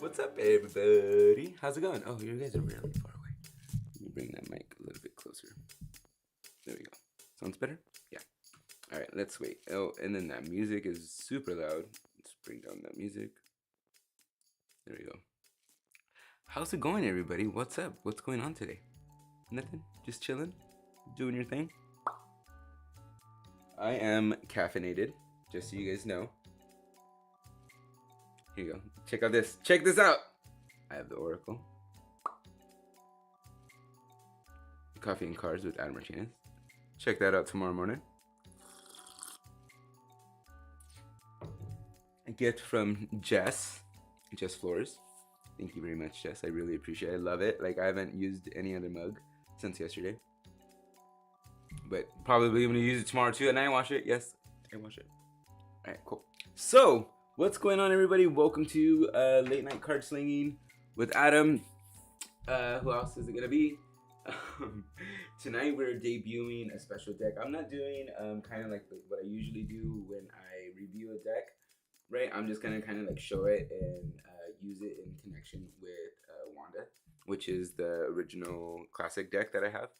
What's up, everybody? How's it going? Oh, you guys are really far away. Let me bring that mic a little bit closer. There we go. Sounds better? Yeah. All right, let's wait. Oh, and then that music is super loud. Let's bring down that music. There we go. How's it going, everybody? What's up? What's going on today? Nothing? Just chilling? Doing your thing? I am caffeinated, just so you guys know. Here you go. Check out this. Check this out. I have the Oracle. Coffee and Cards with Adam Martinez. Check that out tomorrow morning. A gift from Jess Flores. Thank you very much, Jess. I really appreciate it. I love it. Like, I haven't used any other mug since yesterday. But probably I'm going to use it tomorrow too. And I wash it. Yes, I wash it. All right, cool. So, what's going on, everybody? Welcome to Late Night Card Slinging with Adam. Who else is it going to be? Tonight we're debuting a special deck. I'm not doing kind of like what I usually do when I review a deck, right? I'm just going to kind of like show it and use it in connection with Wanda, which is the original classic deck that I have.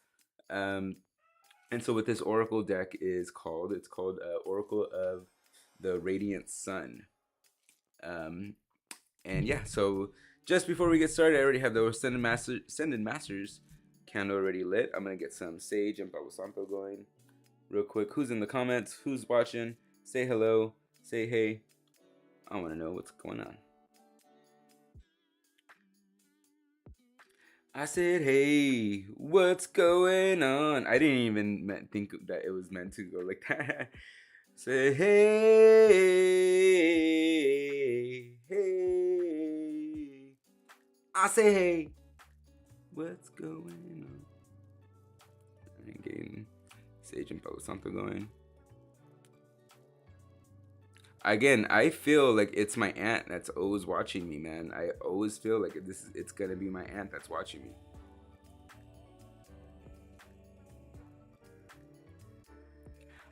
And so what this Oracle deck is called, it's called Oracle of the Radiant Sun. And yeah, so just before we get started, I already have the Ascended Masters candle already lit. I'm going to get some Sage and Palo Santo going real quick. Who's in the comments? Who's watching? Say hello. Say hey. I want to know what's going on. I said, hey, what's going on? I didn't even think that it was meant to go like that. Say, hey, hey. I say, hey, what's going on? I'm getting Sage and Palo Santo going. Again, I feel like it's my aunt that's always watching me, man. I always feel like it's gonna be my aunt that's watching me.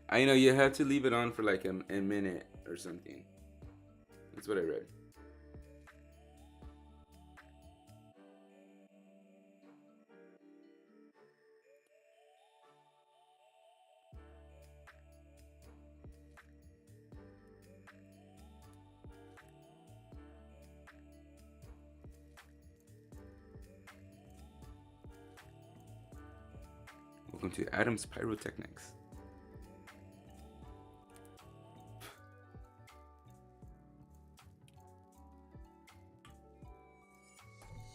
I know you have to leave it on for like a minute or something. That's what I read. Welcome to Adam's Pyrotechnics.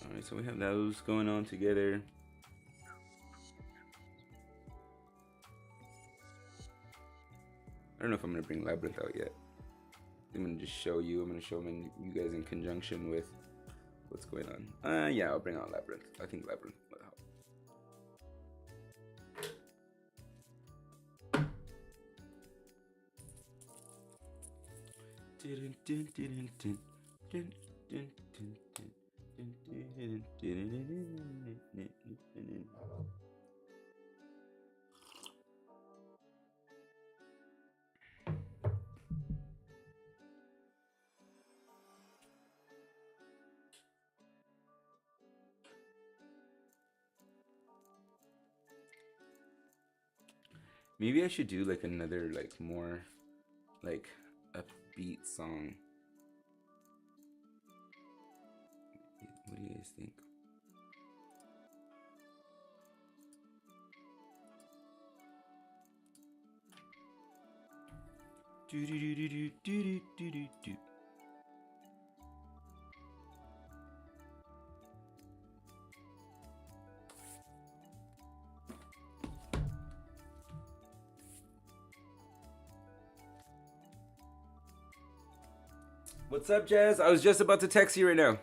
Alright, so we have those going on together. I don't know if I'm going to bring Labyrinth out yet. I'm going to just show you. I'm going to show you guys in conjunction with what's going on. Yeah, I'll bring out Labyrinth. I think Labyrinth will help. Maybe I should do like another like more like upbeat song. What do you guys think? Do do do do do do do do do. What's up, Jazz? I was just about to text you right now.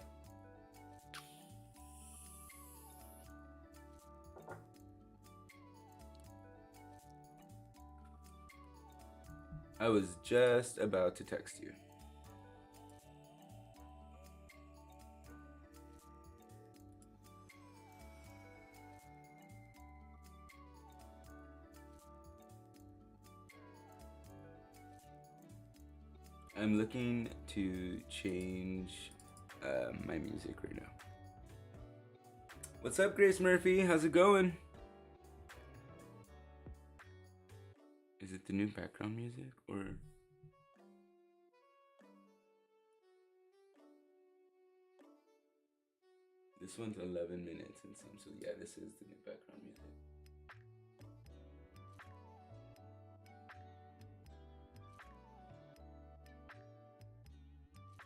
I was just about to text you. I'm looking to change my music right now. What's up, Grace Murphy? How's it going? Is it the new background music or? This one's 11 minutes and some, so yeah, this is the new background music.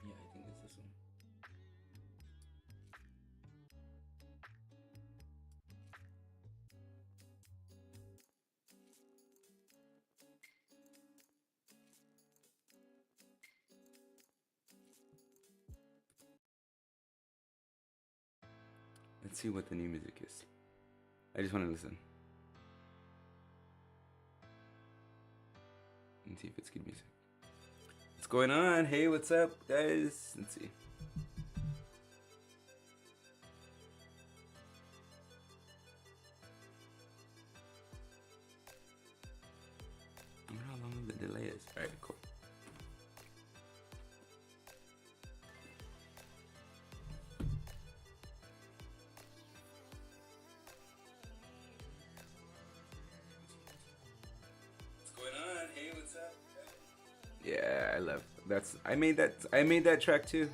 Yeah, I think it's this one. Let's see what the new music is. I just want to listen and see if it's good music. What's going on? Hey, what's up, guys? Let's see. I wonder how long the delay is. All right, cool. Yeah, I love that's. I made that track too.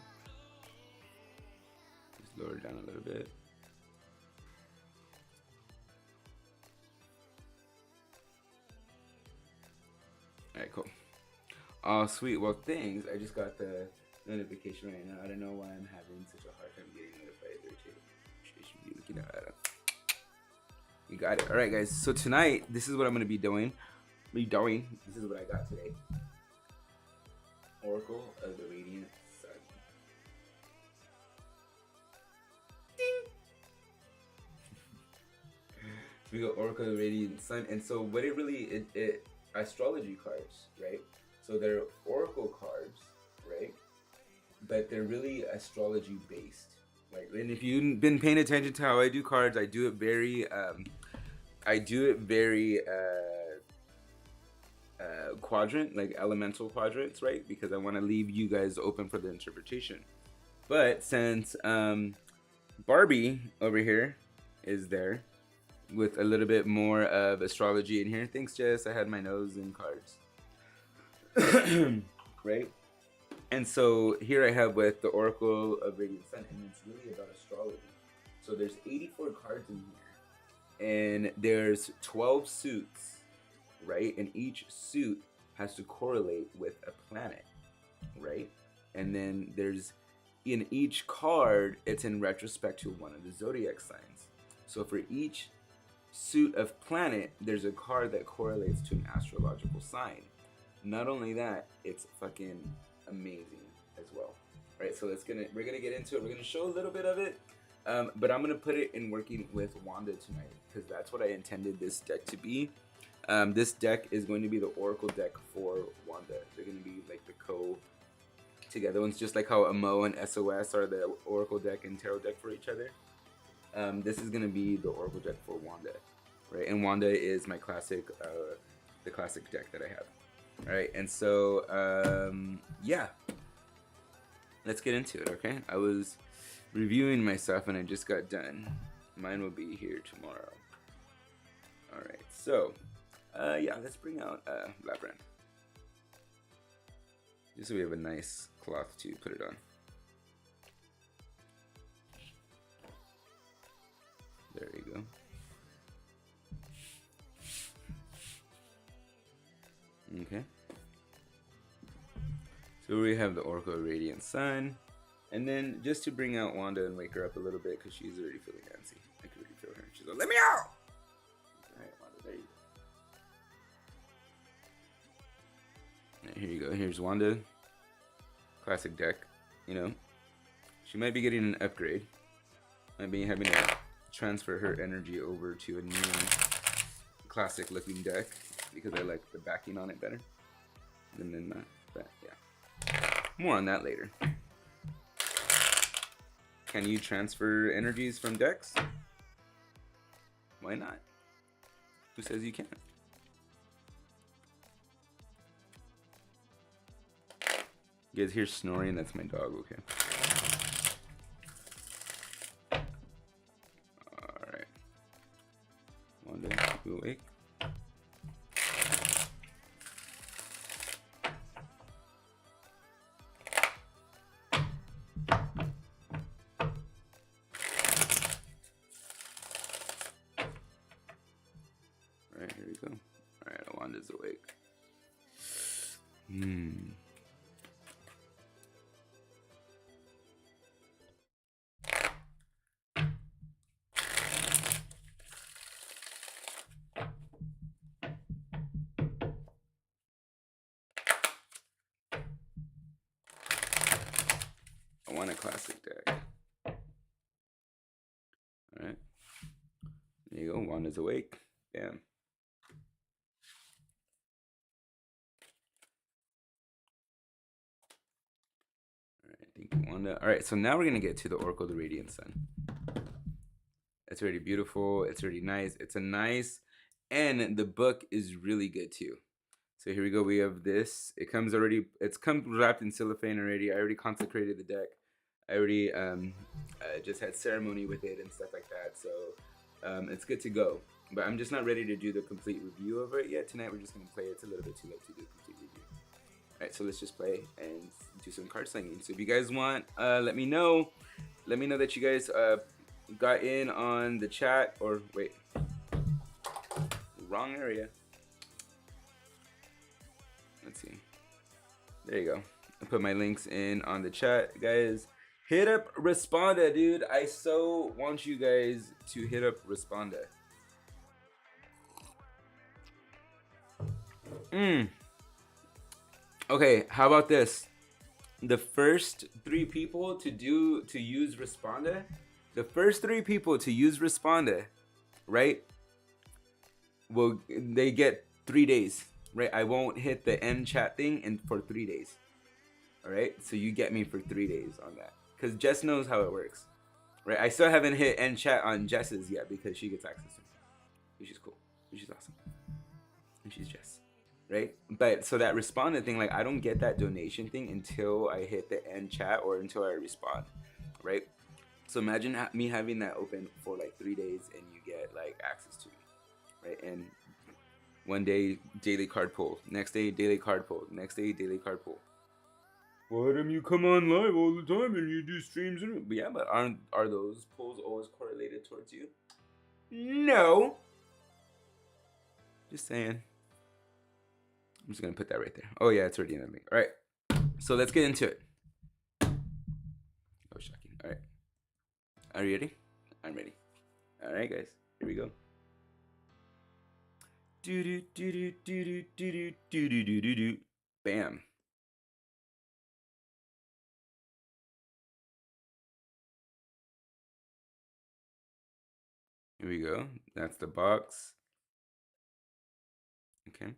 Just lower it down a little bit. All right, cool. Oh, sweet. Well, thanks. I just got the notification right now. I don't know why I'm having such a hard time getting notified there too. Should be looking at it. You got it. All right, guys. So tonight, this is what I'm gonna be doing. This is what I got today. Oracle of the Radiant Sun. Ding! We got Oracle of the Radiant Sun, and so what it really it astrology cards, right? So they're oracle cards, right? But they're really astrology based, right? And if you've been paying attention to how I do cards, I do it very quadrant, like elemental quadrants, right? Because I want to leave you guys open for the interpretation. But since Barbie over here is there with a little bit more of astrology in here, thanks Jess, I had my nose in cards. Right? And so here I have with the Oracle of Radiant Sun, and it's really about astrology. So there's 84 cards in here, and there's 12 suits, right? And each suit has to correlate with a planet, right? And then there's, in each card, it's in retrospect to one of the zodiac signs. So for each suit of planet, there's a card that correlates to an astrological sign. Not only that, it's fucking amazing as well, right? So we're gonna get into it. We're gonna show a little bit of it, but I'm gonna put it in working with Wanda tonight because that's what I intended this deck to be. This deck is going to be the Oracle deck for Wanda. They're going to be like the together ones, just like how Amo and SOS are the Oracle deck and Tarot deck for each other. This is going to be the Oracle deck for Wanda, right? And Wanda is my classic, the classic deck that I have. All right, and so yeah, let's get into it. Okay, I was reviewing my stuff and I just got done. Mine will be here tomorrow. All right, so. Yeah, let's bring out Labyrinth. Just so we have a nice cloth to put it on. There you go. Okay. So we have the Oracle of Radiant Sun. And then just to bring out Wanda and wake her up a little bit because she's already feeling antsy. I can already feel her. She's like, let me out! Alright, Wanda, there you go. Here you go. Here's Wanda. Classic deck. You know, she might be getting an upgrade. Might be having to transfer her energy over to a new classic looking deck because I like the backing on it better. And then that, yeah. More on that later. Can you transfer energies from decks? Why not? Who says you can't? You guys hear snoring? That's my dog, okay. is awake. I want a classic deck. Alright. There you go. Wanda's awake. Bam. Alright, thank you, Wanda. Alright, so now we're going to get to the Oracle of the Radiant Sun. It's already beautiful. It's already nice. It's a nice, and the book is really good too. So here we go. We have this. It comes already. It's come wrapped in cellophane already. I already consecrated the deck. I already just had ceremony with it and stuff like that. So it's good to go. But I'm just not ready to do the complete review of it yet. Tonight we're just gonna play. It's a little bit too late to do a complete review. All right, so let's just play and do some card slinging. So if you guys want, let me know. Let me know that you guys got in on the chat, or wait, wrong area. Let's see. There you go. I put my links in on the chat, guys. Hit up Responda, dude. I so want you guys to hit up Responda. Okay, how about this? The first 3 people to use Responda, right? Well, they get 3 days, right? I won't hit the end chat thing for 3 days. All right, so you get me for 3 days on that, because Jess knows how it works, right? I still haven't hit end chat on Jess's yet because she gets access to me, which is cool, which is awesome, and she's Jess, right? But so that responded thing, like I don't get that donation thing until I hit the end chat or until I respond, right? So imagine me having that open for like 3 days and you get like access to me, right? And one day daily card pull, next day daily card pull, next day daily card pull. Why don't you come on live all the time and you do streams? But yeah, but are those pulls always correlated towards you? No. Just saying. I'm just gonna put that right there. Oh yeah, it's already in the link. All right, so let's get into it. Oh, shocking. All right, are you ready? I'm ready. All right, guys, here we go. Do do do do do do do do do do do do. Bam. Here we go. That's the box. Okay.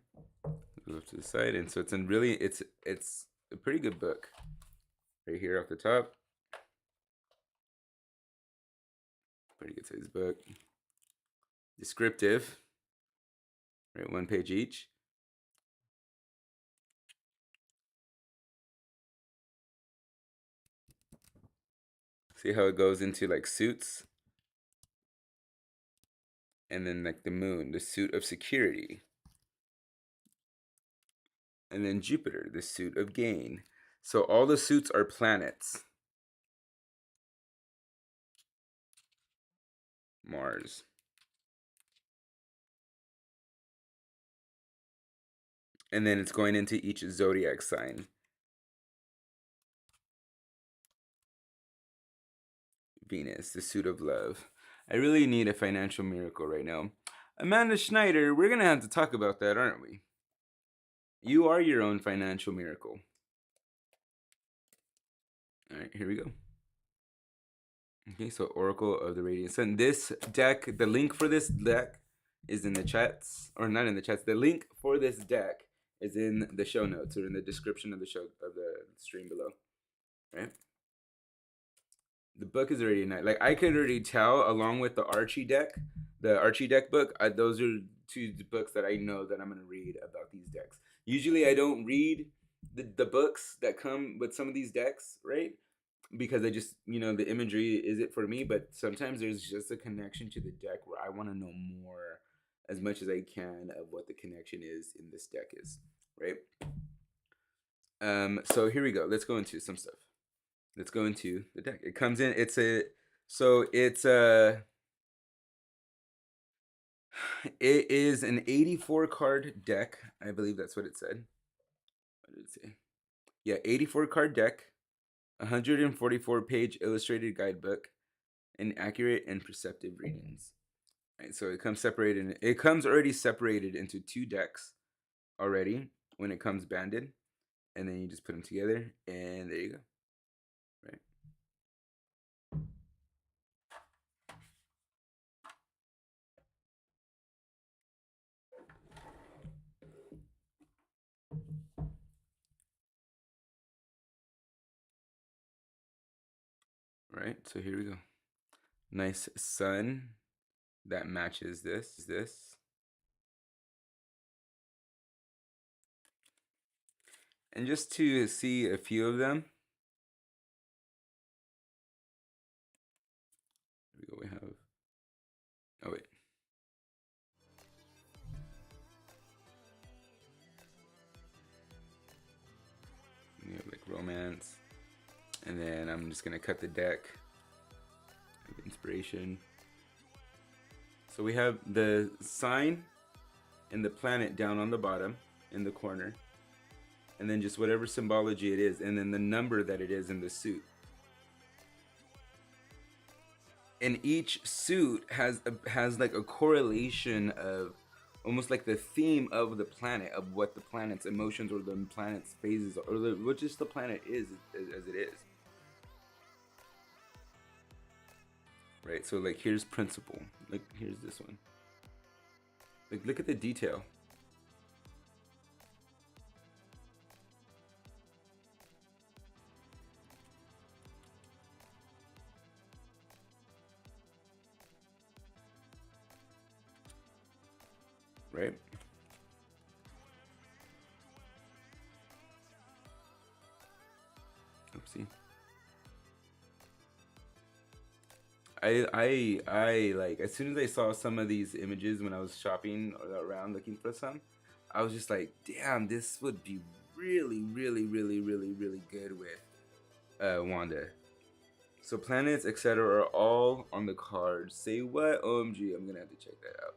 Move to the side, and so it's a pretty good book. Right here off the top. Pretty good size book. Descriptive. Right, 1 page each. See how it goes into like suits? And then like the moon, the suit of security. And then Jupiter, the suit of gain. So all the suits are planets. Mars. And then it's going into each zodiac sign. Venus, the suit of love. I really need a financial miracle right now. Amanda Schneider, we're going to have to talk about that, aren't we? You are your own financial miracle. All right, here we go. Okay, so Oracle of the Radiant Sun. This deck, the link for this deck is in the chats, or not in the chats. The link for this deck is in the show notes or in the description of the stream below. Right? The book is already nice. Like I could already tell, along with the Archy deck book. Those are 2 books that I know that I'm gonna read about these decks. Usually, I don't read the books that come with some of these decks, right? Because I just, the imagery is it for me, but sometimes there's just a connection to the deck where I want to know more, as much as I can, of what the connection is in this deck is, right? So here we go. Let's go into some stuff. Let's go into the deck. It comes in, It is an 84 card deck. I believe that's what it said. What did it say? Yeah, 84 card deck, 144 page illustrated guidebook, and accurate and perceptive readings. Right, so it comes separated. It comes already separated into 2 decks already when it comes banded, and then you just put them together, and there you go. Right. Right. So here we go. Nice sun that matches this. And just to see a few of them, here we go. We have, oh wait, we have like romance, and then I'm just gonna cut the deck of inspiration. So we have the sign and the planet down on the bottom in the corner, and then just whatever symbology it is, and then the number that it is in the suit. And each suit has like a correlation of almost like the theme of the planet, of what the planet's emotions or the planet's phases or what just the planet is as it is. Right, so like here's principle, like here's this one. Like look at the detail. Right? Oopsie. I like as soon as I saw some of these images when I was shopping around looking for some, I was just like, damn, this would be really, really, really, really, really good with Wanda. So planets, etc., are all on the card. Say what? OMG, I'm gonna have to check that out.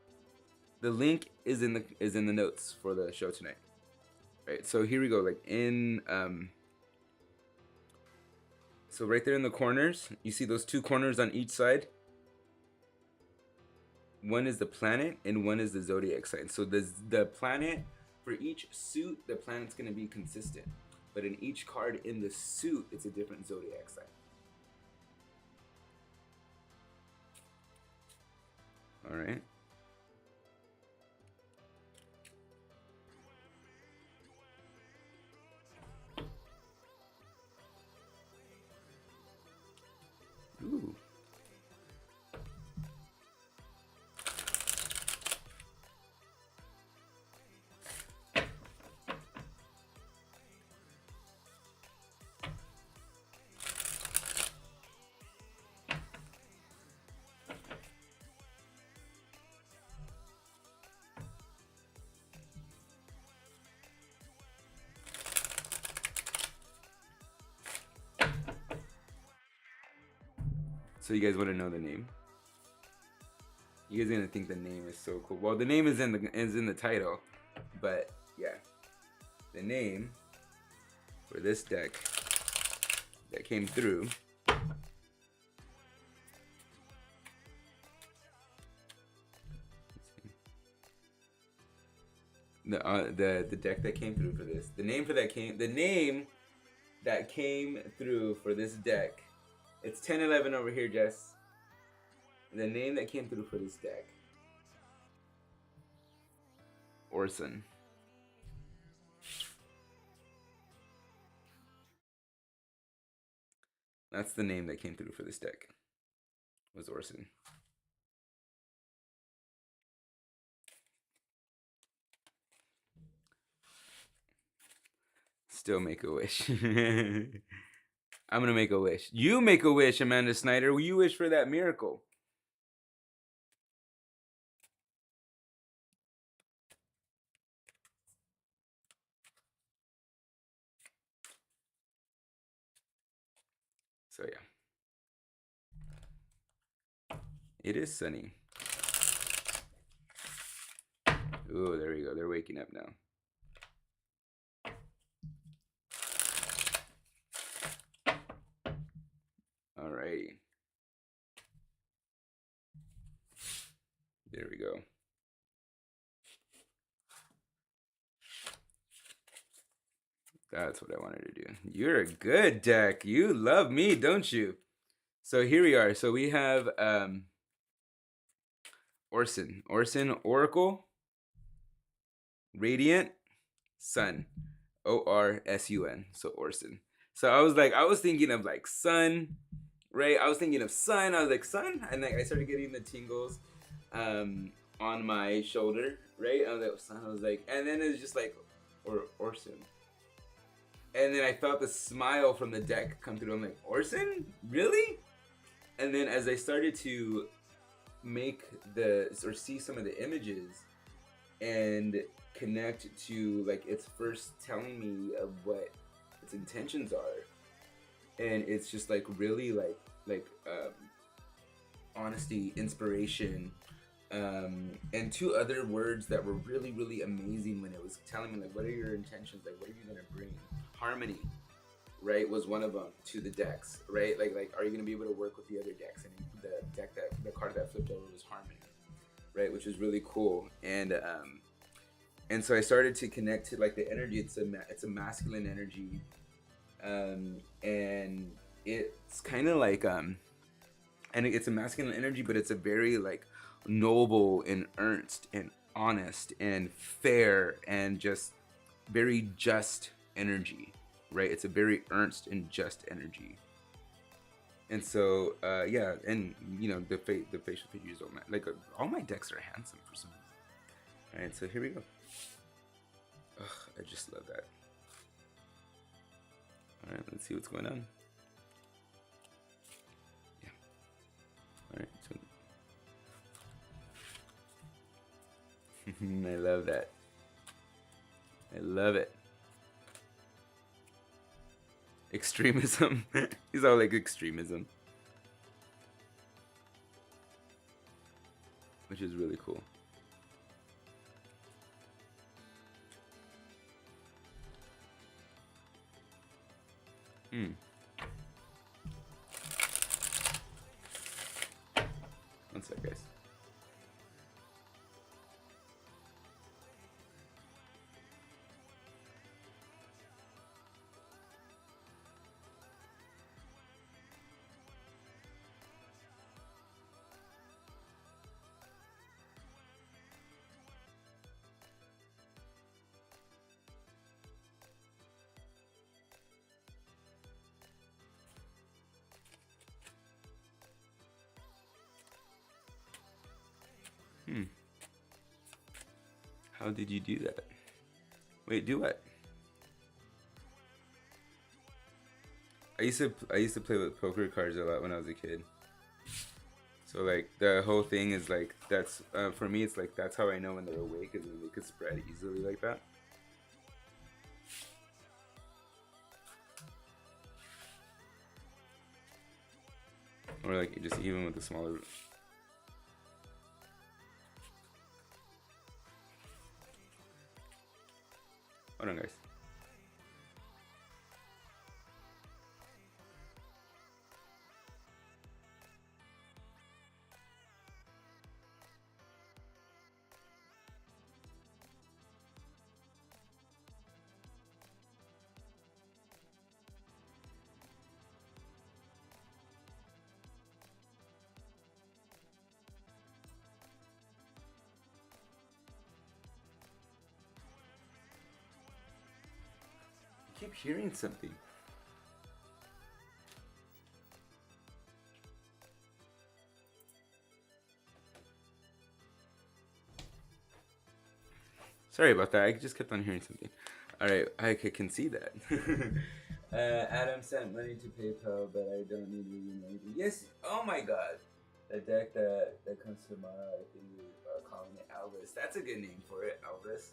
The link is in the notes for the show tonight. Right. So here we go. Like in so right there in the corners, you see those 2 corners on each side. One is the planet and one is the zodiac sign. So the planet for each suit, the planet's gonna be consistent, but in each card in the suit, it's a different zodiac sign. All right. Ooh. So you guys want to know the name? You guys are gonna think the name is so cool. Well, the name is in the title, but yeah, the name for this deck that came through the deck that came through for this. The name that came through for this deck. It's 1011 over here, Jess. The name that came through for this deck. OrSun. That's the name that came through for this deck. Was OrSun. Still make a wish. I'm gonna make a wish. You make a wish, Amanda Snyder. You wish for that miracle. So yeah. It is sunny. Ooh, there we go. They're waking up now. Alrighty. There we go. That's what I wanted to do. You're a good deck. You love me, don't you? So here we are. So we have OrSun Oracle, Radiant, Sun, OrSun. So OrSun. So I was thinking of like sun, right? I was thinking of sun. I was like sun, and like I started getting the tingles on my shoulder, right? I was like sun. I was like, and then it's just like OrSun. And then I felt the smile from the deck come through. I'm like, OrSun? Really? And then as I started to make or see some of the images and connect to like it's first telling me of what its intentions are, and it's just like really like honesty, inspiration, and two other words that were really amazing when it was telling me like what are your intentions, like what are you gonna bring. Harmony, right, was one of them to the decks, right? Like are you gonna be able to work with the other decks? And the card that flipped over was Harmony, right, which is really cool. And so I started to connect to like the energy. It's a masculine energy, and it's kind of like and it's a masculine energy, but it's a very like noble and earnest and honest and fair and just very just energy, right? It's a very earnest and just energy. And so yeah, and you know the facial features don't matter. Like all my decks are handsome for some reason. All right, so here we go. Ugh, I just love that. All right, let's see what's going on. Yeah. All right. So I love that. I love it. Extremism. He's all like extremism, which is really cool. One sec, guys. How did you do that? Wait, do what? I used to play with poker cards a lot when I was a kid. So like the whole thing is like that's for me it's like that's how I know when they're awake is when they could spread easily like that. Or like just even with the smaller. Hold on, guys. I keep hearing something. Sorry about that. I just kept on hearing something. All right, I can see that. Adam sent money to PayPal, but I don't need to do anything. Yes. Oh my God. The deck that comes tomorrow, I think you're calling it Elvis. That's a good name for it, Elvis.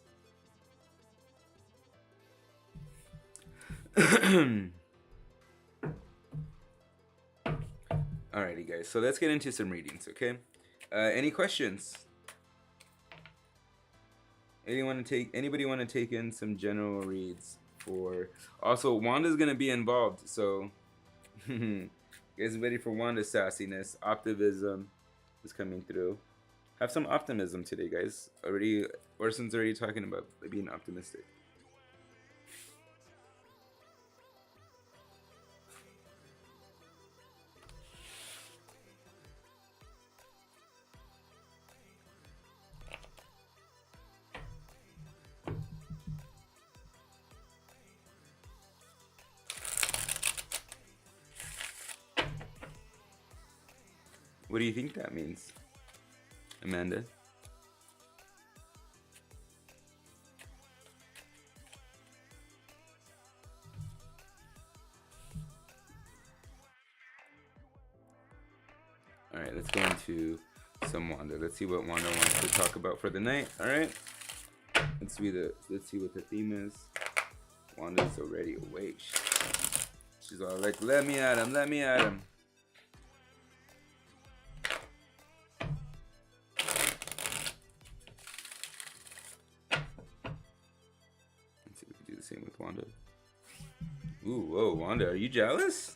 Alrighty, guys. So let's get into some readings, okay? Any questions? Anybody want to take in some general reads for? Also, Wanda's gonna be involved, so guys ready for Wanda's sassiness. Optimism is coming through. Have some optimism today, guys. OrSun's already talking about being optimistic. What do you think that means, Amanda? All right, let's go into some Wanda. Let's see what Wanda wants to talk about for the night. All right, let's see what the theme is. Wanda's already awake. She's all like, "Let me at him, let me at him." Let's see if we can do the same with Wanda. Ooh, whoa, Wanda, are you jealous?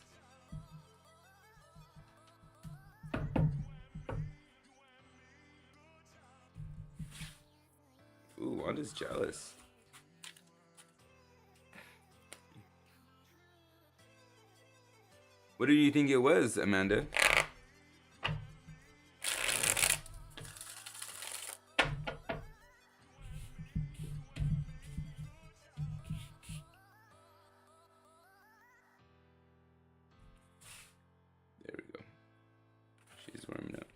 Ooh, Wanda's jealous. What do you think it was, Amanda? There we go. She's warming up.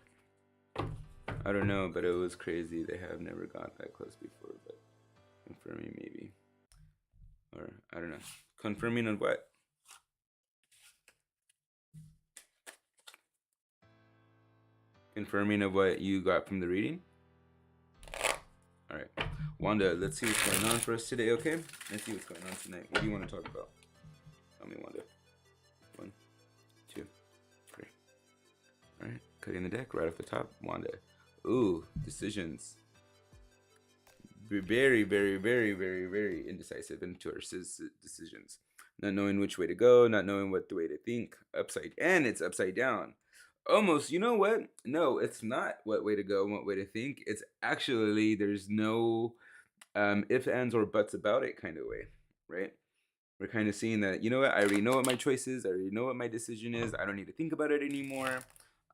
I don't know, but it was crazy. They have never got that close before, but confirming maybe. Or, I don't know. Confirming on what? Confirming of what you got from the reading? Alright. Wanda, let's see what's going on for us today, okay? Let's see what's going on tonight. What do you want to talk about? Tell me, Wanda. 1, 2, 3. Alright. Cutting the deck right off the top. Wanda. Ooh, decisions. Very, very, very, very, very indecisive into our decisions. Not knowing which way to go, not knowing what the way to think. And it's upside down. Almost, you know what? No, it's not what way to go and what way to think. It's actually, there's no ifs, ands, or buts about it kind of way, right? We're kind of seeing that, you know what? I already know what my choice is. I already know what my decision is. I don't need to think about it anymore.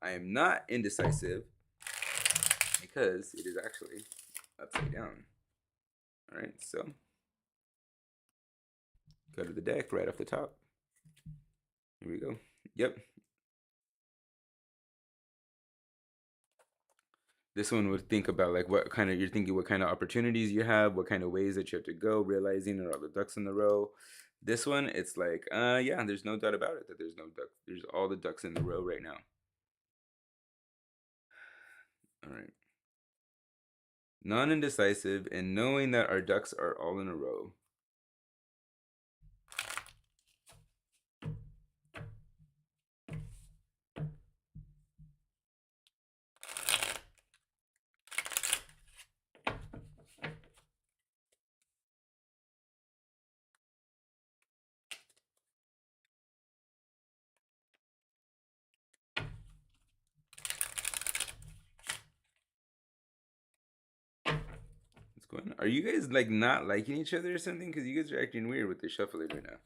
I am not indecisive because it is actually upside down. All right, so go to the deck right off the top. Here we go. Yep. This one would think about like what kind of opportunities you have, what kind of ways that you have to go, realizing there are all the ducks in the row. This one, it's like, yeah, there's no doubt about it that there's no duck. There's all the ducks in the row right now. All right. Non-indecisive and knowing that our ducks are all in a row. What's going on? Are you guys like not liking each other or something? Because you guys are acting weird with the shuffling right now.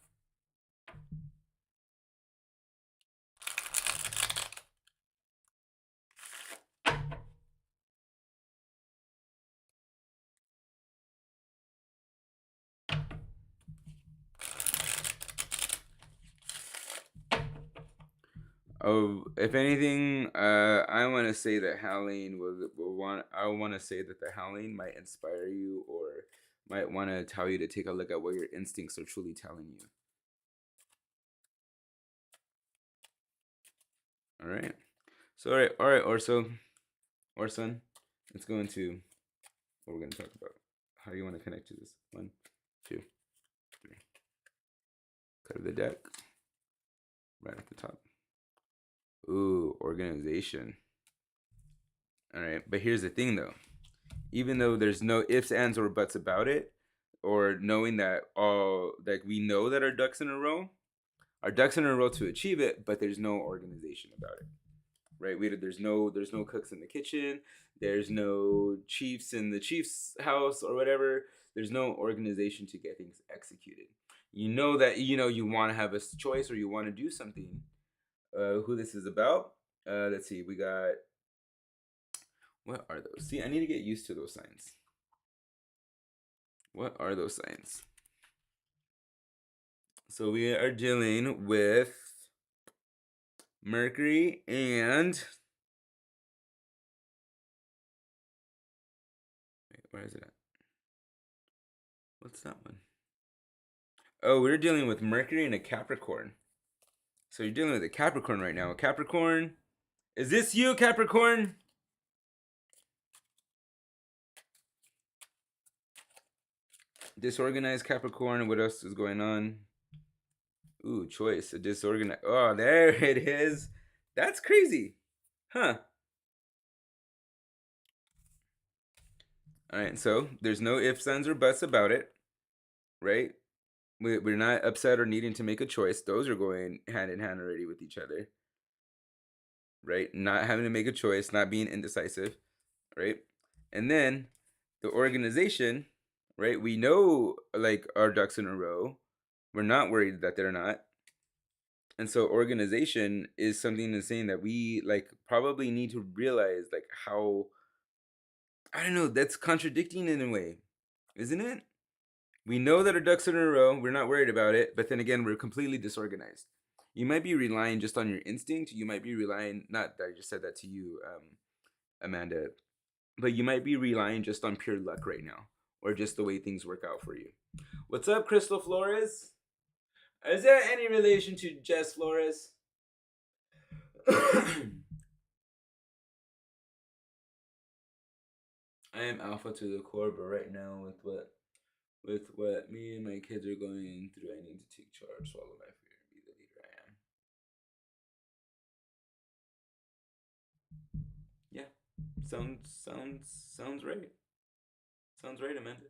Oh, if anything, I want to say that howling I want to say that the howling might inspire you, or might want to tell you to take a look at what your instincts are truly telling you. All right. So all right, OrSun, let's go into what we're gonna talk about. How do you want to connect to this? 1, 2, 3. Cut the deck right at the top. Ooh, organization. All right, but here's the thing though. even though there's no ifs, ands, or buts about it, or knowing that all like we know that our ducks in a row, to achieve it, but there's no organization about it, right? There's no cooks in the kitchen, there's no chiefs in the chief's house or whatever. There's no organization to get things executed. You know that you want to have a choice or you want to do something. Who this is about? Let's see. We got, what are those? See, I need to get used to those signs. What are those signs? So we are dealing with Mercury and, wait, where is it at? What's that one? Oh, we're dealing with Mercury and a Capricorn. So you're dealing with a Capricorn right now. Capricorn, is this you, Capricorn? Disorganized Capricorn. What else is going on? Ooh, choice. A disorganized. Oh, there it is. That's crazy. Huh. All right. So there's no ifs, ands, or buts about it, right? We're not upset or needing to make a choice. Those are going hand in hand already with each other, right? Not having to make a choice, not being indecisive, right? And then the organization, right? We know like our ducks in a row. We're not worried that they're not. And so organization is something that's saying that we like probably need to realize like how, I don't know, that's contradicting in a way, isn't it? We know that our ducks are in a row, we're not worried about it, but then again, we're completely disorganized. You might be relying just on your instinct. You might be relying, not that I just said that to you, Amanda, but you might be relying just on pure luck right now, or just the way things work out for you. What's up, Crystal Flores? Is there any relation to Jess Flores? I am alpha to the core, but right now with what me and my kids are going through, I need to take charge, swallow my fear, and be the leader I am. Yeah, sounds right. Sounds right, Amanda.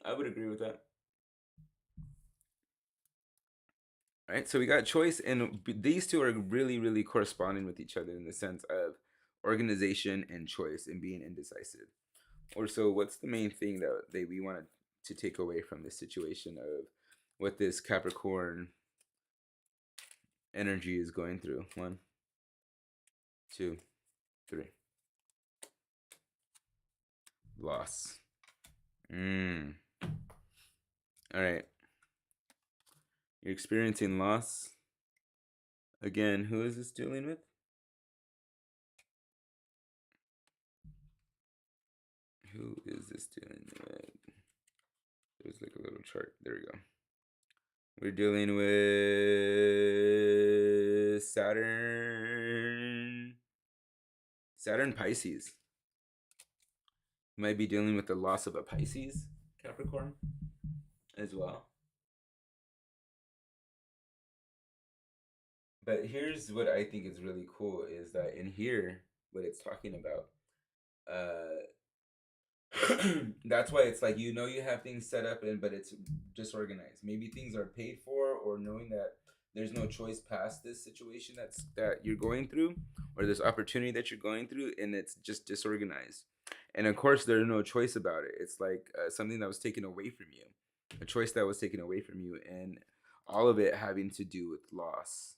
I would agree with that. All right, so we got choice, and these two are really, really corresponding with each other in the sense of organization and choice and being indecisive. Or so, what's the main thing that we wanted to take away from this situation of what this Capricorn energy is going through? One, two, three. Loss. All right. You're experiencing loss. Again, who is this dealing with? Who is this dealing with? There's like a little chart. There we go. We're dealing with Saturn. Saturn Pisces. You might be dealing with the loss of a Pisces Capricorn as well. But here's what I think is really cool is that in here, what it's talking about, that's why it's like you have things set up but it's disorganized. Maybe things are paid for, or knowing that there's no choice past this situation that you're going through, or this opportunity that you're going through, and it's just disorganized. And of course, there's no choice about it. It's like something that was taken away from you, a choice that was taken away from you, and all of it having to do with loss.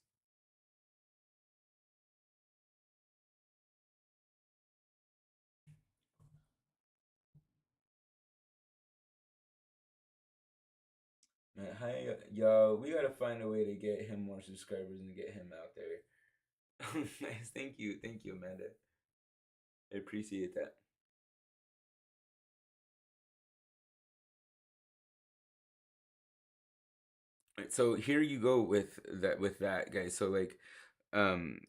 Man, hi, y'all. We gotta find a way to get him more subscribers and get him out there. Nice, thank you, Amanda. I appreciate that. Right, so here you go with that, guys. So like,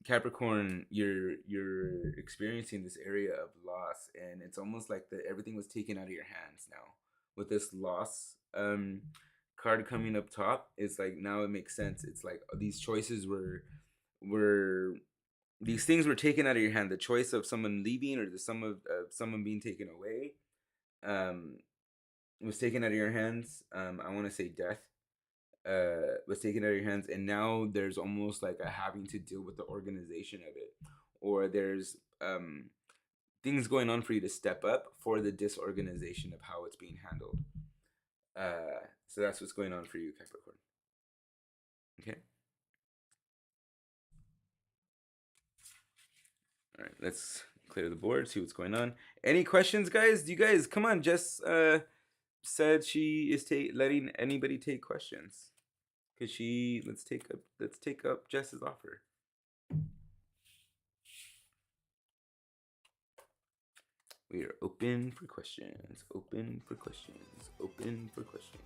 Capricorn, you're experiencing this area of loss, and it's almost like everything was taken out of your hands now with this loss. Card coming up top, it's like now it makes sense. It's like these choices were these things were taken out of your hand. The choice of someone leaving, or the some of someone being taken away, um, was taken out of your hands. I want to say death was taken out of your hands, and now there's almost like a having to deal with the organization of it, or there's things going on for you to step up for the disorganization of how it's being handled. So that's what's going on for you, Capricorn. Okay. All right, let's clear the board, see what's going on. Any questions, guys? Do you guys come on? Jess said she is letting anybody take questions. Cause she let's take up Jess's offer. We are open for questions. Open for questions. Open for questions.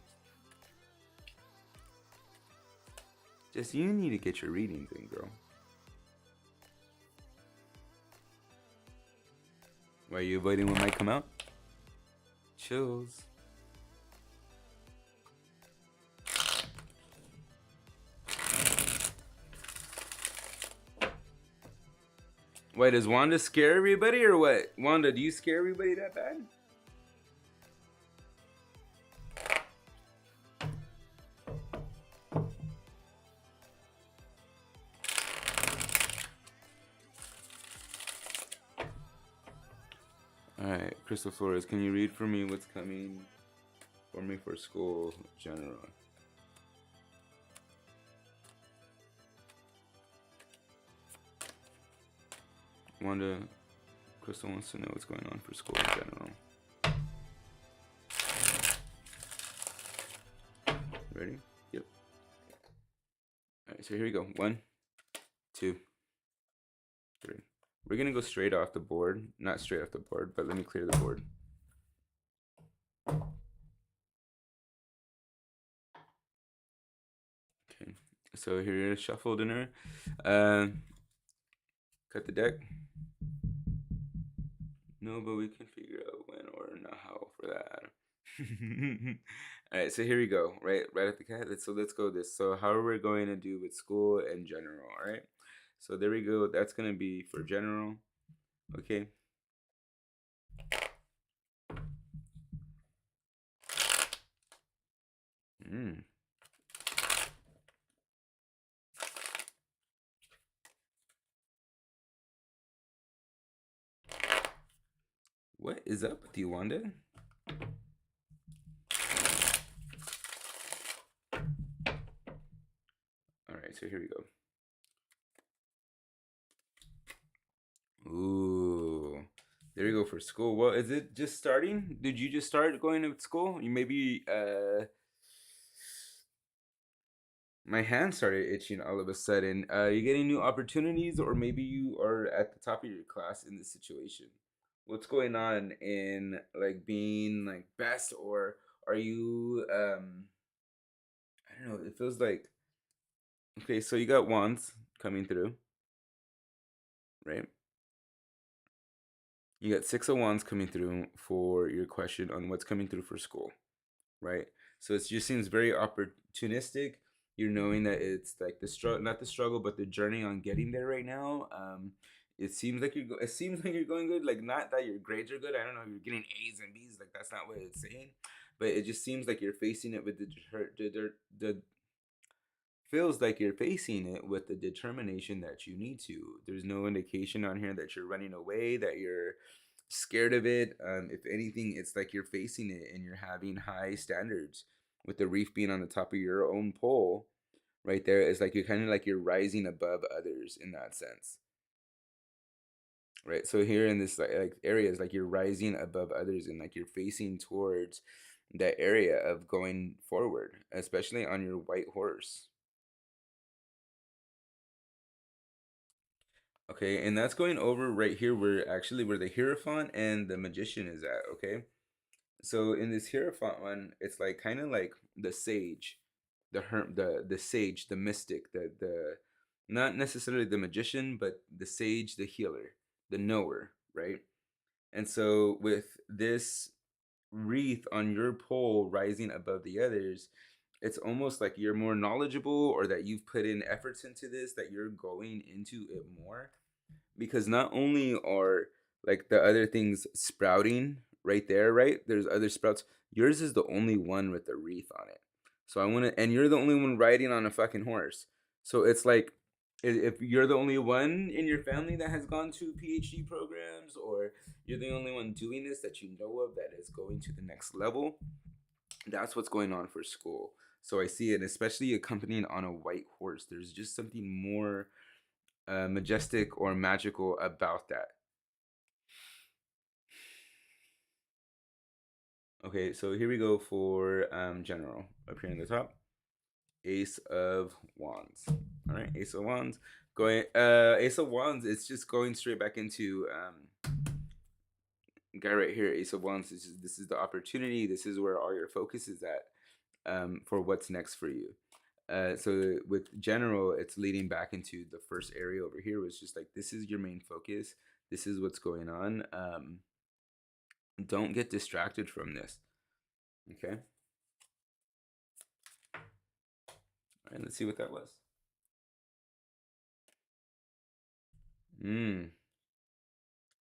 Jess, you need to get your readings in, girl. Why are you avoiding what might come out? Chills. Wait, does Wanda scare everybody or what? Wanda, do you scare everybody that bad? Alright, Crystal Flores, can you read for me what's coming for me for school general? Wanda, Crystal wants to know what's going on for school in general. Ready? Yep. Alright, so here we go. 1, 2, 3. We're gonna go straight off the board. Not straight off the board, but let me clear the board. Okay, so here is shuffle dinner. Cut the deck. No, but we can figure out when or not how for that. All right, so here we go. Right at the cat. So let's go this. So how are we going to do with school and general? All right. So there we go. That's gonna be for general. Okay. What is up with you, Wanda? All right, so here we go. Ooh, there we go for school. Well, is it just starting? Did you just start going to school? You maybe my hand started itching all of a sudden. You getting new opportunities, or maybe you are at the top of your class in this situation. What's going on in like being like best, or are you I don't know. It feels like okay. So you got wands coming through, right? You got 6 of Wands coming through for your question on what's coming through for school, right? So it just seems very opportunistic. You're knowing that it's like the struggle, not the struggle, but the journey on getting there right now. It seems like it seems like you're going good. Like not that your grades are good. I don't know. You're getting A's and B's. Like that's not what it's saying, but it just seems like you're facing it with the feels like you're facing it with the determination that you need to. There's no indication on here that you're running away, that you're scared of it. If anything, it's like you're facing it and you're having high standards. With the reef being on the top of your own pole, right there, it's like you're kind of like you're rising above others in that sense, right? So here in this like area is like you're rising above others and like you're facing towards that area of going forward, especially on your white horse. Okay, and that's going over right here where actually where the Hierophant and the Magician is at, okay? So in this Hierophant one, it's like kind of like the sage, the sage, the mystic, the not necessarily the magician, but the sage, the healer, the knower, right? And so with this wreath on your pole rising above the others, it's almost like you're more knowledgeable or that you've put in efforts into this, that you're going into it more because not only are like the other things sprouting right there, right? There's other sprouts. Yours is the only one with a wreath on it. So I want to, and you're the only one riding on a fucking horse. So it's like, if you're the only one in your family that has gone to PhD programs, or you're the only one doing this that you know of that is going to the next level, that's what's going on for school. So I see it, especially accompanied on a white horse. There's just something more majestic or magical about that. Okay, so here we go for general. Up here in the top, Ace of Wands. All right, Ace of Wands. Going, Ace of Wands. It's just going straight back into guy right here. Ace of Wands. This is the opportunity. This is where all your focus is at for what's next for you. So with general, it's leading back into the first area over here. Was just like, this is your main focus. This is what's going on. Don't get distracted from this. Okay. All right, let's see what that was.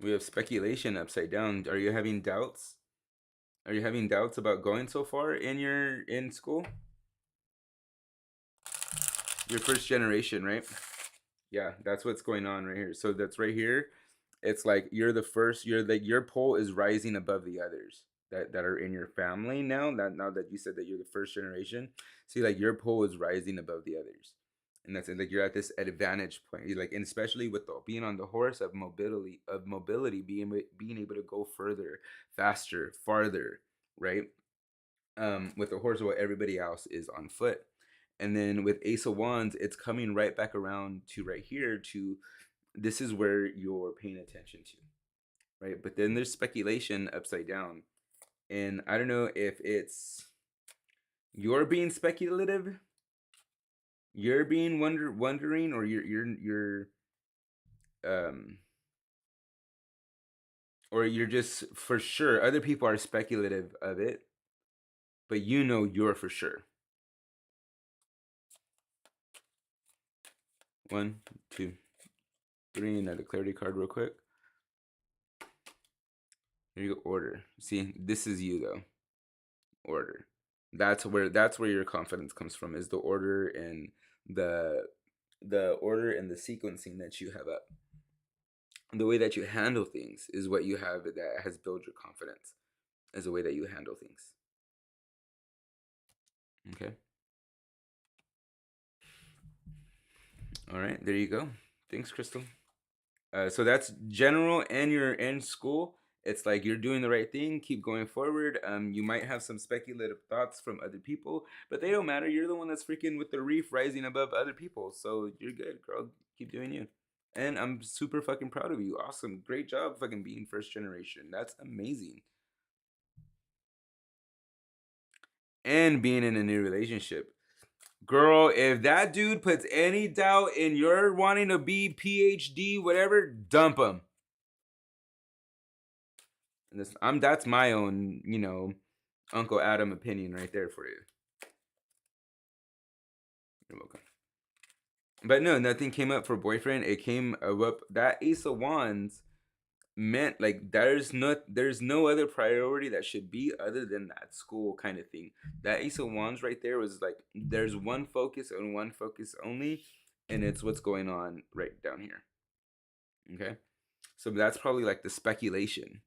We have speculation upside down. Are you having doubts? Are you having doubts about going so far in school? Your first generation, right? Yeah, that's what's going on right here. So that's right here. It's like you're the first. You're like, your pole is rising above the others that are in your family now. That now that you said that you're the first generation, see, like, your pole is rising above the others, and that's it. Like, you're at this advantage point. You're like, and especially with the being on the horse of mobility, being able to go further, faster, farther, right? With the horse, while everybody else is on foot. And then with Ace of Wands, it's coming right back around to right here to, this is where you're paying attention to, right? But then there's speculation upside down. And I don't know if it's you're being speculative, you're being wondering, or um or you're just for sure other people are speculative of it, but you know you're for sure. 1, 2, 3, another clarity card real quick. Here you go, order. See, this is you though. Order. That's where your confidence comes from, is the order and the order and the sequencing that you have up. The way that you handle things is what you have that has built your confidence, as the way that you handle things. Okay. All right, there you go. Thanks, Crystal. So that's general, and you're in school. It's like you're doing the right thing. Keep going forward. You might have some speculative thoughts from other people, but they don't matter. You're the one that's freaking with the reef rising above other people. So you're good, girl. Keep doing you. And I'm super fucking proud of you. Awesome. Great job fucking being first generation. That's amazing. And being in a new relationship. Girl, if that dude puts any doubt in your wanting to be PhD, whatever, dump him. And this, that's my own, Uncle Adam opinion right there for you. You're welcome. But no, nothing came up for boyfriend. It came up, that Ace of Wands meant like there's no other priority that should be other than that school kind of thing. That Ace of Wands right there was like, there's one focus and one focus only, and it's what's going on right down here. Okay, so that's probably like the speculation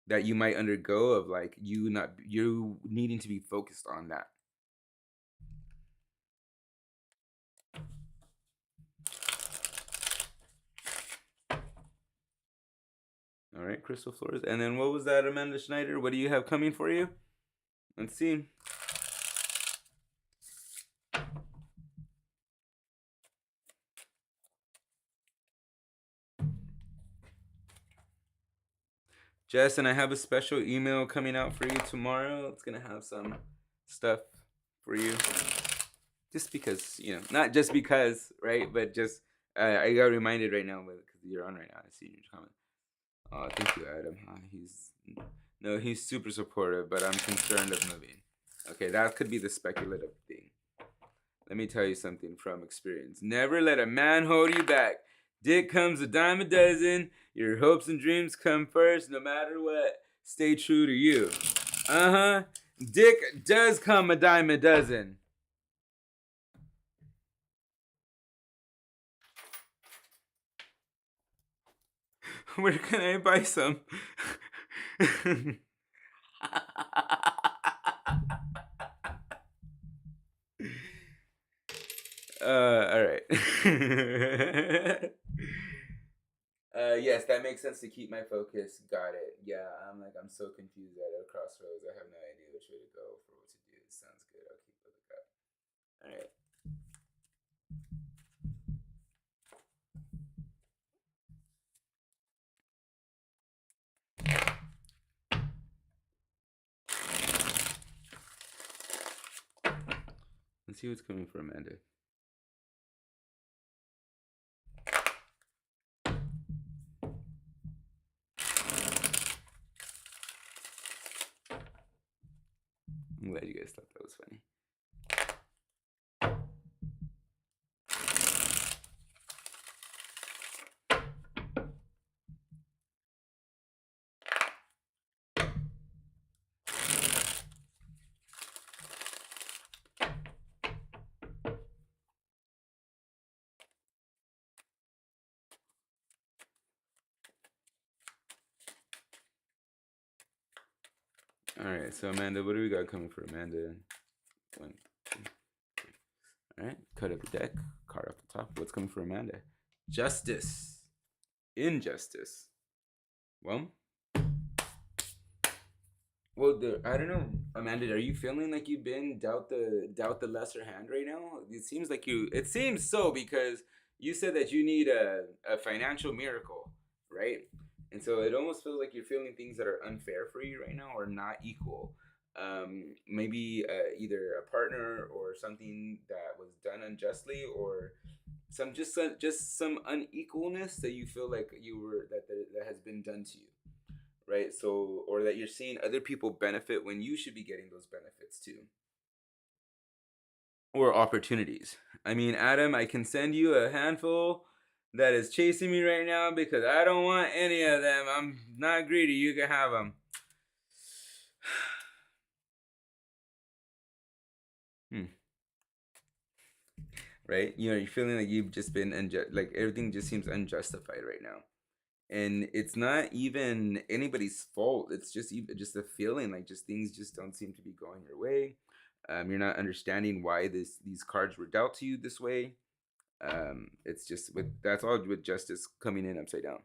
that you might undergo of like you needing to be focused on that. All right, Crystal Flores. And then what was that, Amanda Schneider? What do you have coming for you? Let's see. Jess, and I have a special email coming out for you tomorrow. It's going to have some stuff for you. Just because, not just because, right? But just, I got reminded right now because you're on right now. I see your comment. Oh, thank you, Adam. He's super supportive, but I'm concerned of moving. Okay, that could be the speculative thing. Let me tell you something from experience. Never let a man hold you back. Dick comes a dime a dozen. Your hopes and dreams come first, no matter what. Stay true to you. Uh-huh. Dick does come a dime a dozen. Where can I buy some? All right. Yes, that makes sense to keep my focus. Got it. Yeah, I'm so confused at a crossroads. I have no idea which way to go for what to do. Sounds good. I'll keep a lookout. All right. Let's see what's coming for Amanda. I'm glad you guys thought that was funny. All right, so Amanda, what do we got coming for Amanda? 1, 2, 3. All right, cut up the deck. Card off the top. What's coming for Amanda? Justice. Injustice. Well, I don't know, Amanda. Are you feeling like you've been dealt the lesser hand right now? It seems like you. It seems so because you said that you need a financial miracle, right? And so it almost feels like you're feeling things that are unfair for you right now or not equal. Maybe either a partner or something that was done unjustly, or just some unequalness that you feel like that has been done to you, right? So, or that you're seeing other people benefit when you should be getting those benefits too, or opportunities. I mean, Adam, I can send you a handful that is chasing me right now because I don't want any of them. I'm not greedy. You can have them. Right? You know, you're feeling like you've just been like everything just seems unjustified right now. And it's not even anybody's fault. It's just just a feeling like just things just don't seem to be going your way. You're not understanding why these cards were dealt to you this way. It's just that's all with justice coming in upside down.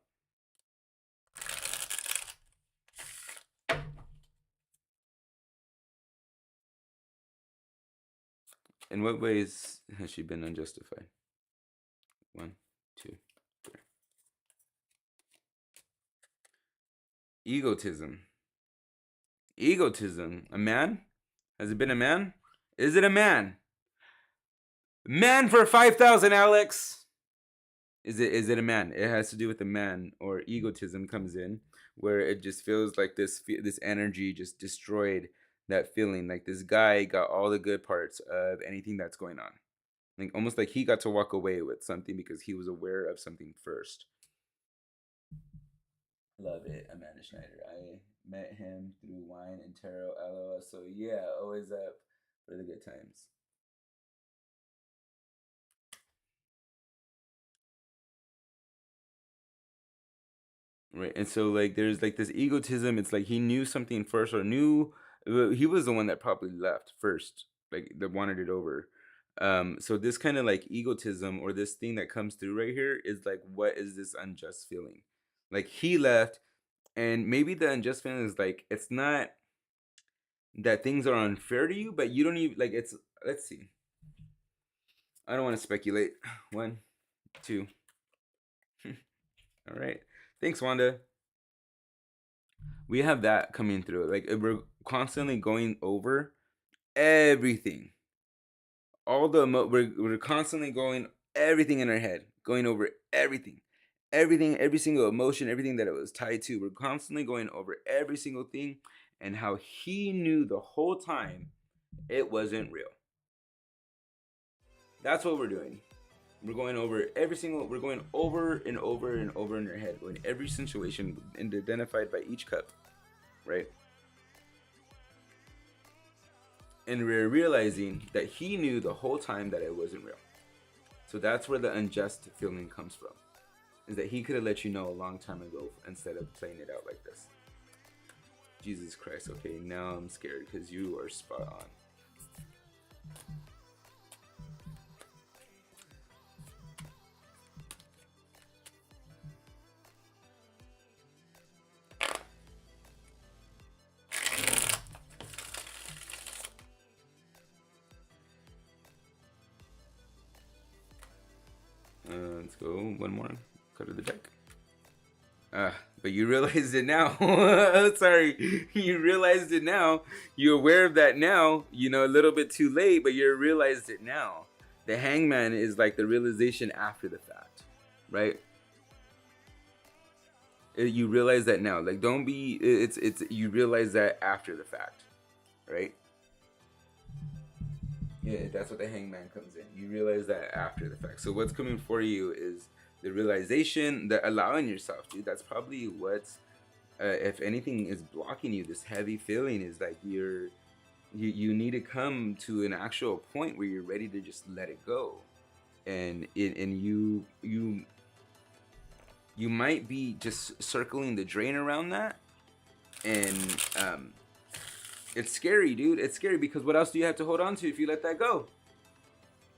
In what ways has she been unjustified? 1, 2, 3. Egotism. A man? Has it been a man? Is it a man? Man for 5,000, Alex. Is it a man? It has to do with a man, or egotism comes in, where it just feels like this energy just destroyed that feeling. Like this guy got all the good parts of anything that's going on. Like almost like he got to walk away with something because he was aware of something first. Love it, Amanda Schneider. I met him through wine and tarot, LOL. So yeah, always up for the good times. Right, and so like there's like this egotism. It's like he knew something first, or knew he was the one that probably left first, like that wanted it over. So this kind of like egotism or this thing that comes through right here is like, what is this unjust feeling? Like he left, and maybe the unjust feeling is like it's not that things are unfair to you, but you don't even like it's. Let's see. I don't want to speculate. 1, 2. All right. Thanks, Wanda. We have that coming through. Like we're constantly going over everything. All the we're constantly going everything in our head, going over everything, every single emotion, everything that it was tied to. We're constantly going over every single thing, and how he knew the whole time it wasn't real. That's what we're doing. We're going over we're going over and over and over in your head, going every situation and identified by each cup. right? And we're realizing that he knew the whole time that it wasn't real. So that's where the unjust feeling comes from, is that he could have let you know a long time ago instead of playing it out like this. Jesus Christ, okay, now I'm scared because you are spot on. Let's go one more. Cut of the deck. But you realized it now. Sorry, you realized it now. You're aware of that now. You know, a little bit too late, but you realized it now. The Hangman is like the realization after the fact, right? You realize that now. Like, don't be. It's. You realize that after the fact, right? Yeah, that's what the Hangman comes in. You realize that after the fact. So what's coming for you is the realization, that allowing yourself, dude. That's probably what's, if anything is blocking you. This heavy feeling is like you need to come to an actual point where you're ready to just let it go, and you might be just circling the drain around that, and it's scary, dude. It's scary because what else do you have to hold on to if you let that go?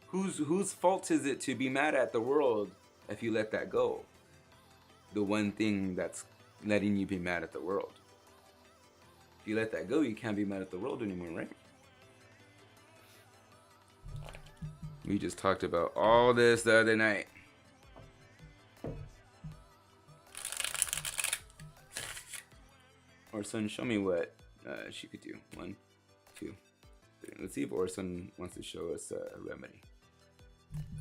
Whose fault is it to be mad at the world if you let that go? The one thing that's letting you be mad at the world. If you let that go, you can't be mad at the world anymore, right? We just talked about all this the other night. OrSun, show me what she could do. 1, 2, 3. Let's see if OrSun wants to show us a remedy.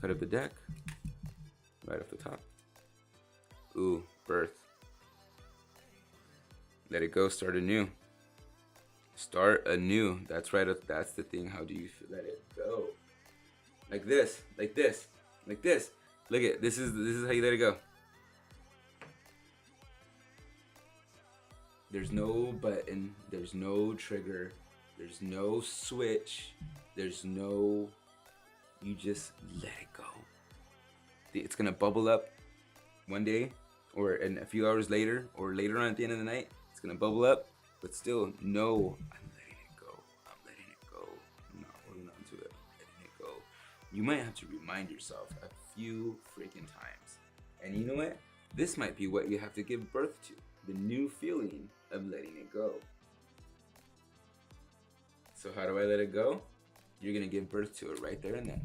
Cut of the deck. Right off the top. Ooh, birth. Let it go, start anew. Start anew. That's right, that's the thing. How do you let it go? Like this, like this, like this. Look at this is how you let it go. There's no button, there's no trigger, there's no switch, there's no, you just let it go. It's gonna bubble up one day, or in a few hours later, or later on at the end of the night. It's gonna bubble up, but still, no, I'm letting it go. I'm letting it go. I'm not holding on to it. I'm letting it go. You might have to remind yourself a few freaking times. And you know what? This might be what you have to give birth to. The new feeling of letting it go. So how do I let it go? You're gonna give birth to it right there and then.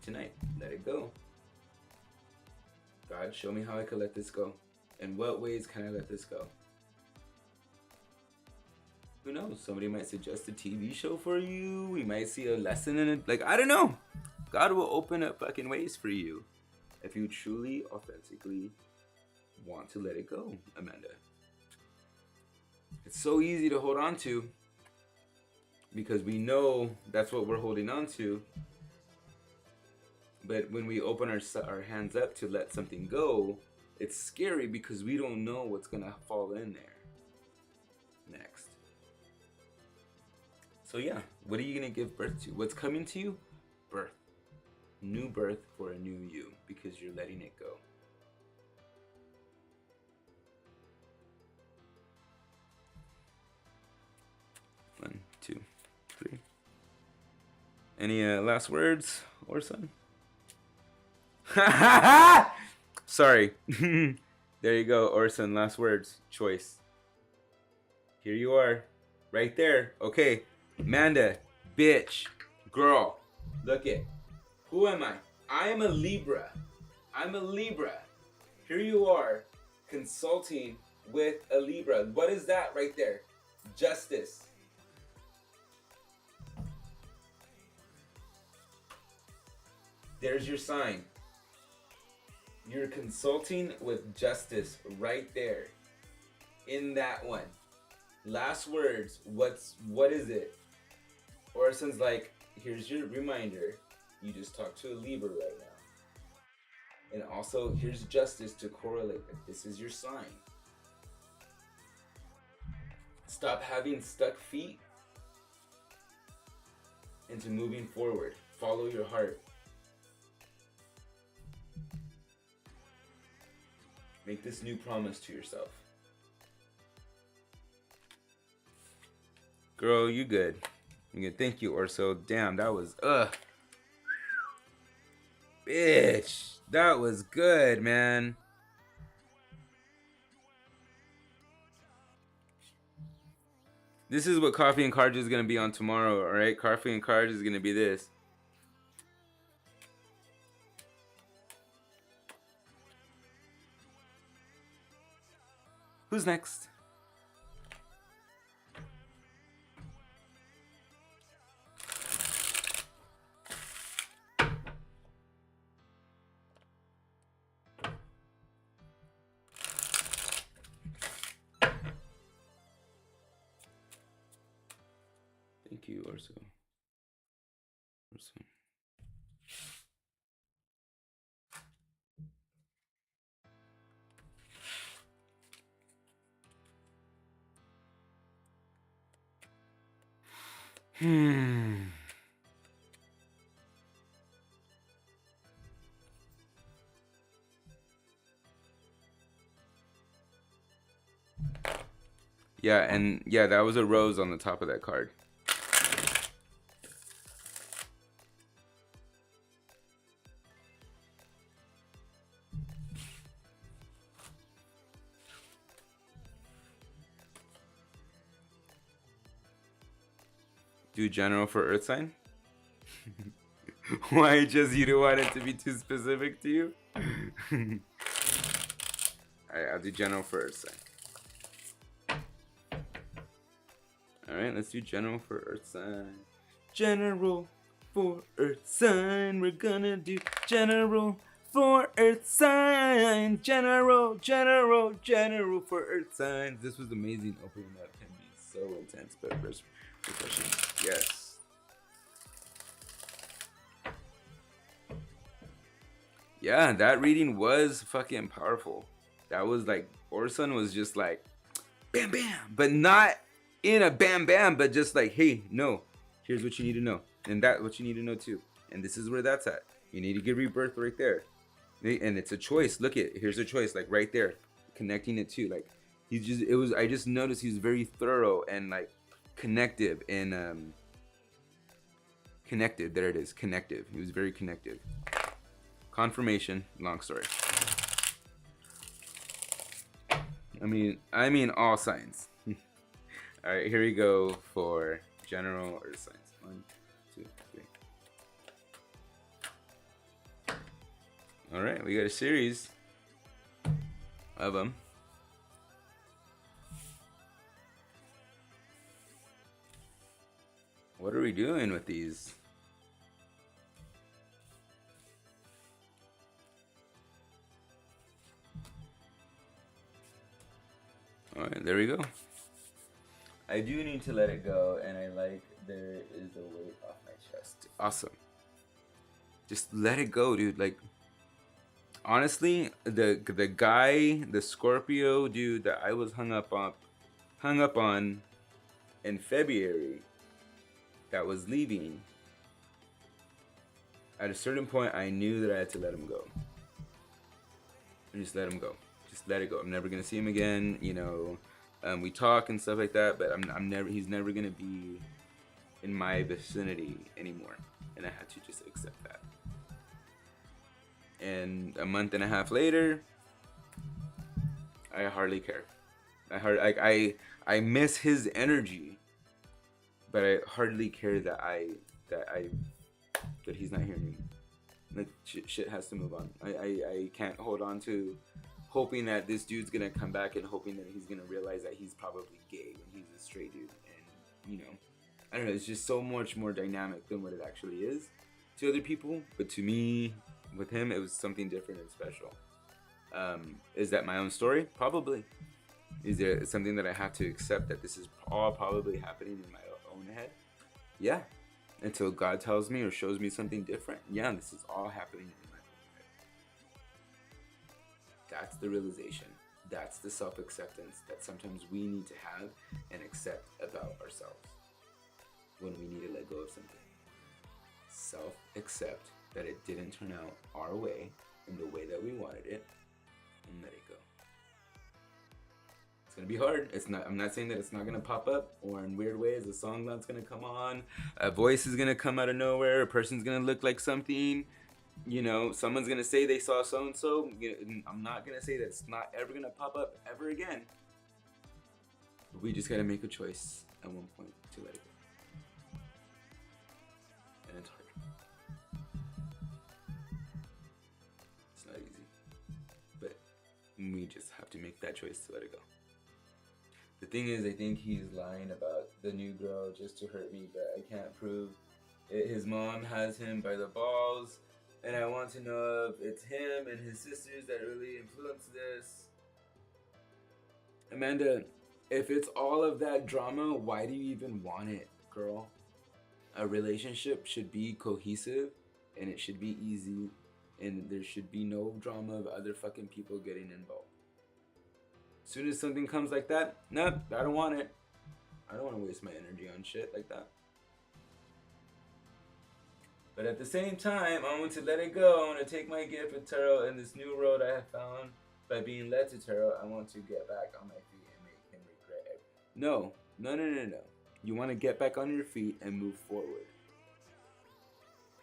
Tonight, let it go. God, show me how I can let this go. In what ways can I let this go? Who knows? Somebody might suggest a TV show for you. We might see a lesson in it. Like, I don't know. God will open up fucking ways for you if you truly, authentically want to let it go, Amanda. It's so easy to hold on to because we know that's what we're holding on to. But when we open our hands up to let something go, it's scary because we don't know what's gonna fall in there next. So yeah, what are you gonna give birth to? What's coming to you? Birth. New birth for a new you because you're letting it go. One, two, three. Any last words, OrSun? Sorry. There you go, OrSun. Last words. Choice. Here you are. Right there. Okay. Amanda. Bitch. Girl. Look it. Who am I? I am a Libra. I'm a Libra. Here you are. Consulting with a Libra. What is that right there? Justice. There's your sign. You're consulting with justice right there. In that one. Last words. What is it? OrSun's like, here's your reminder. You just talked to a Libra right now. And also, here's justice to correlate that. This is your sign. Stop having stuck feet into moving forward. Follow your heart. Make this new promise to yourself. Girl, you good. You good. Thank you, Orso. Damn, that was bitch. That was good, man. This is what Coffee and Cards is gonna be on tomorrow, alright? Coffee and Cards is gonna be this. Who's next? Thank you, Orso. Yeah, and yeah, that was a rose on the top of that card. Do general for Earth sign? Why just you don't want it to be too specific to you? Alright, I'll do general for Earth sign. Alright, let's do general for Earth sign. General for Earth sign. We're gonna do general for Earth sign. General for Earth signs. This was amazing. Opening up can be so intense, but refreshing. Yes. Yeah, that reading was fucking powerful. That was like, OrSun was just like, bam, bam, but not in a bam, bam, but just like, hey, no, here's what you need to know. And that's what you need to know too. And this is where that's at. You need to get rebirth right there. And it's a choice. Look at, here's a choice, like right there. Connecting it to, like, I just noticed he was very thorough and like connective and connected. There it is, connective. He was very connective. Confirmation, long story. I mean all signs. All right, here we go for general Earth signs. 1, 2, 3. All right, we got a series of them. What are we doing with these? Alright, there we go. I do need to let it go, and I like there is a weight off my chest. Awesome. Just let it go, dude. Like, honestly, the guy, the Scorpio dude that I was hung up on in February, that was leaving, at a certain point I knew that I had to let him go. And just let him go. Just let it go. I'm never gonna see him again, you know. We talk and stuff like that, but he's never gonna be in my vicinity anymore. And I had to just accept that. And a month and a half later, I hardly care. I miss his energy, but I hardly care that he's not here anymore. Like, shit has to move on. I can't hold on to hoping that this dude's gonna come back and hoping that he's gonna realize that he's probably gay when he's a straight dude. And, you know, I don't know, it's just so much more dynamic than what it actually is to other people. But to me, with him, it was something different and special. Is that my own story? Probably. Is there something that I have to accept that this is all probably happening in my own head? Yeah. Until God tells me or shows me something different. Yeah, this is all happening in my own head. That's the realization. That's the self-acceptance that sometimes we need to have and accept about ourselves when we need to let go of something. Self-accept that it didn't turn out our way in the way that we wanted it, and let it go. It's gonna be hard. I'm not saying that it's not gonna pop up or in weird ways. A song that's gonna come on, a voice is gonna come out of nowhere, a person's gonna look like something. You know, someone's gonna say they saw so and so. I'm not gonna say that it's not ever gonna pop up ever again. But we just gotta make a choice at one point to let it go. And it's hard. It's not easy. But we just have to make that choice to let it go. The thing is, I think he's lying about the new girl just to hurt me, but I can't prove it. His mom has him by the balls. And I want to know if it's him and his sisters that really influenced this. Amanda, if it's all of that drama, why do you even want it, girl? A relationship should be cohesive and it should be easy and there should be no drama of other fucking people getting involved. As soon as something comes like that, nope, I don't want it. I don't want to waste my energy on shit like that. But at the same time, I want to let it go. I want to take my gift with tarot and this new road I have found by being led to tarot. I want to get back on my feet and make him regret it. No. You want to get back on your feet and move forward.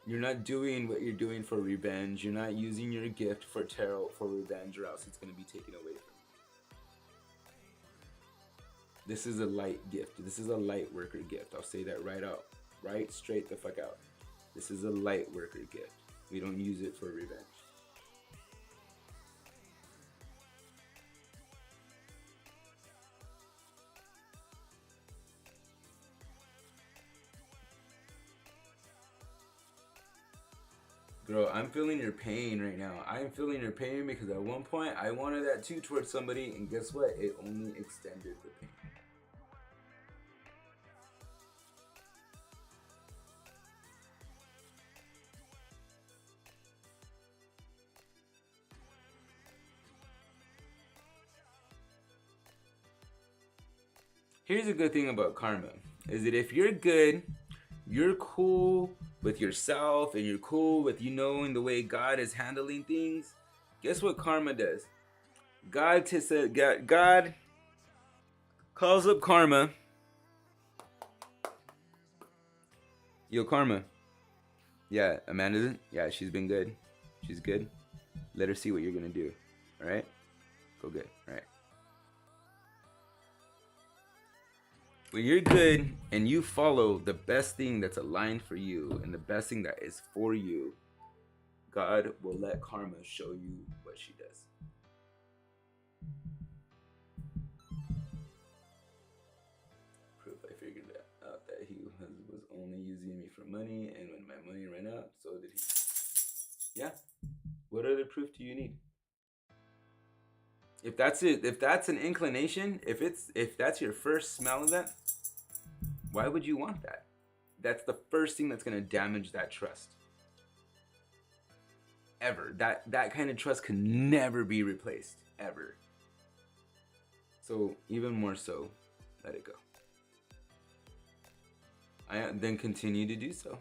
You're not doing what you're doing for revenge. You're not using your gift for tarot for revenge, or else it's going to be taken away from you. This is a light gift. This is a light worker gift. I'll say that right out. Right straight the fuck out. This is a light worker gift. We don't use it for revenge. Girl, I'm feeling your pain right now. I'm feeling your pain because at one point I wanted that too towards somebody, and guess what? It only extended the pain. Here's a good thing about karma, is that if you're good, you're cool with yourself and you're cool with you knowing the way God is handling things, guess what karma does? God calls up karma. Yo, karma. Yeah, Amanda, yeah, she's been good. She's good. Let her see what you're gonna do. Alright? Go good. Alright. When you're good and you follow the best thing that's aligned for you and the best thing that is for you, God will let karma show you what she does. Proof, I figured out that he was only using me for money, and when my money ran out, so did he. Yeah. What other proof do you need? If that's it, if that's an inclination, if that's your first smell of that, why would you want that? That's the first thing that's gonna damage that trust. Ever. That kind of trust can never be replaced. Ever. So even more so, let it go. I then continue to do so.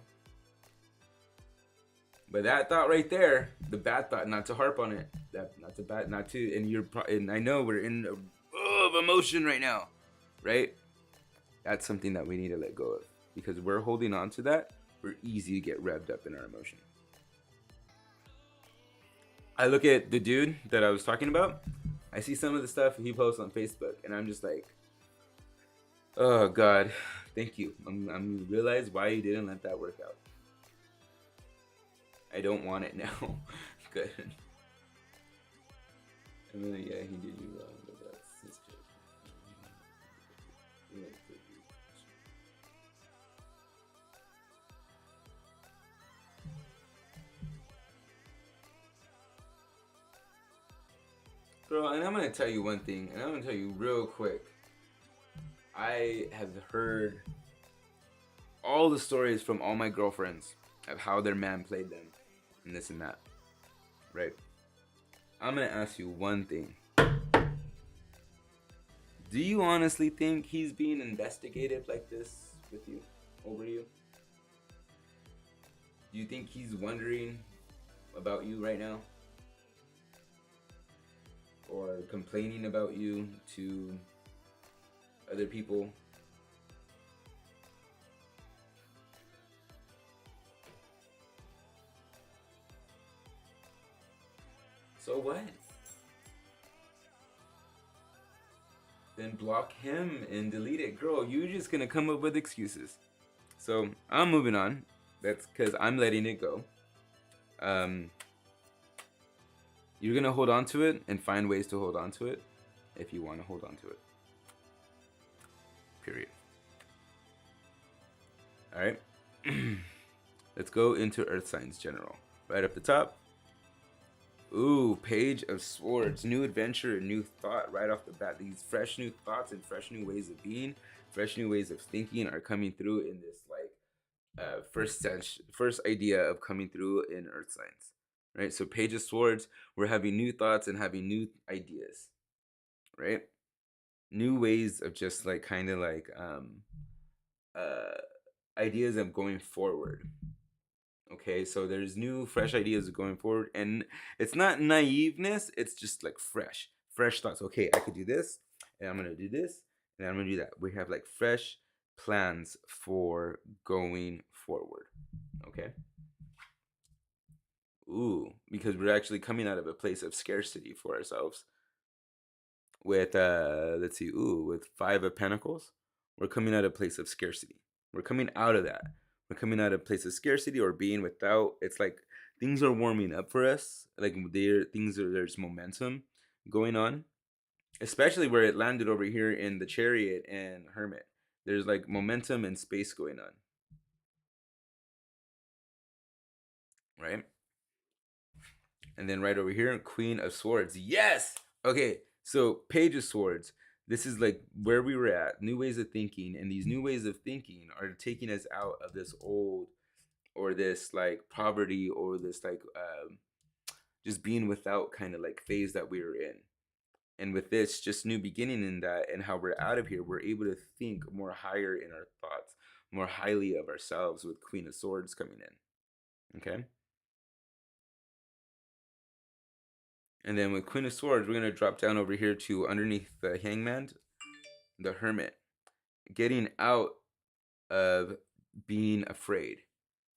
But that thought right there, the bad thought, not to harp on it, and I know we're in of emotion right now, right? That's something that we need to let go of, because we're holding on to that. We're easy to get revved up in our emotion. I look at the dude that I was talking about. I see some of the stuff he posts on Facebook, and I'm just like, oh God, thank you. I'm realize why you didn't let that work out. I don't want it now. Good. I mean, yeah, he did you wrong, but that's his joke. Girl, and I'm gonna tell you one thing, and I'm gonna tell you real quick. I have heard all the stories from all my girlfriends of how their man played them. And this and that, right? I'm gonna ask you one thing. Do you honestly think he's being investigative like this with you, over you? Do you think he's wondering about you right now? Or complaining about you to other people? So what? Then block him and delete it. Girl, you're just gonna come up with excuses. So I'm moving on. That's because I'm letting it go. You're gonna hold on to it and find ways to hold on to it if you want to hold on to it. Period. Alright. Let's go into Earth Signs General. Right up the top. Ooh, Page of Swords. New adventure, new thought right off the bat. These fresh new thoughts and fresh new ways of being, fresh new ways of thinking are coming through in this like first idea of coming through in Earth Signs. Right? So Page of Swords, we're having new thoughts and having new ideas. Right? New ways of just like kind of like ideas of going forward. Okay, so there's new fresh ideas of going forward, and it's not naiveness, it's just like fresh thoughts. Okay, I could do this, and I'm gonna do this, and I'm gonna do that. We have like fresh plans for going forward. Okay. Ooh, because we're actually coming out of a place of scarcity for ourselves with let's see, with 5 of Pentacles. We're coming out of a place of scarcity. We're coming out of that. We're coming out of a place of scarcity or being without. It's like things are warming up for us. Like there's momentum going on, especially where it landed over here in the Chariot and Hermit. There's like momentum and space going on, right? And then right over here, Queen of Swords. Yes. Okay, so Page of Swords. This is like where we were at. New ways of thinking, and these new ways of thinking are taking us out of this old, or this like poverty, or this like just being without kind of like phase that we were in. And with this just new beginning in that, and how we're out of here, we're able to think more higher in our thoughts, more highly of ourselves with Queen of Swords coming in. Okay. And then with Queen of Swords, we're going to drop down over here to underneath the Hangman, the Hermit. Getting out of being afraid.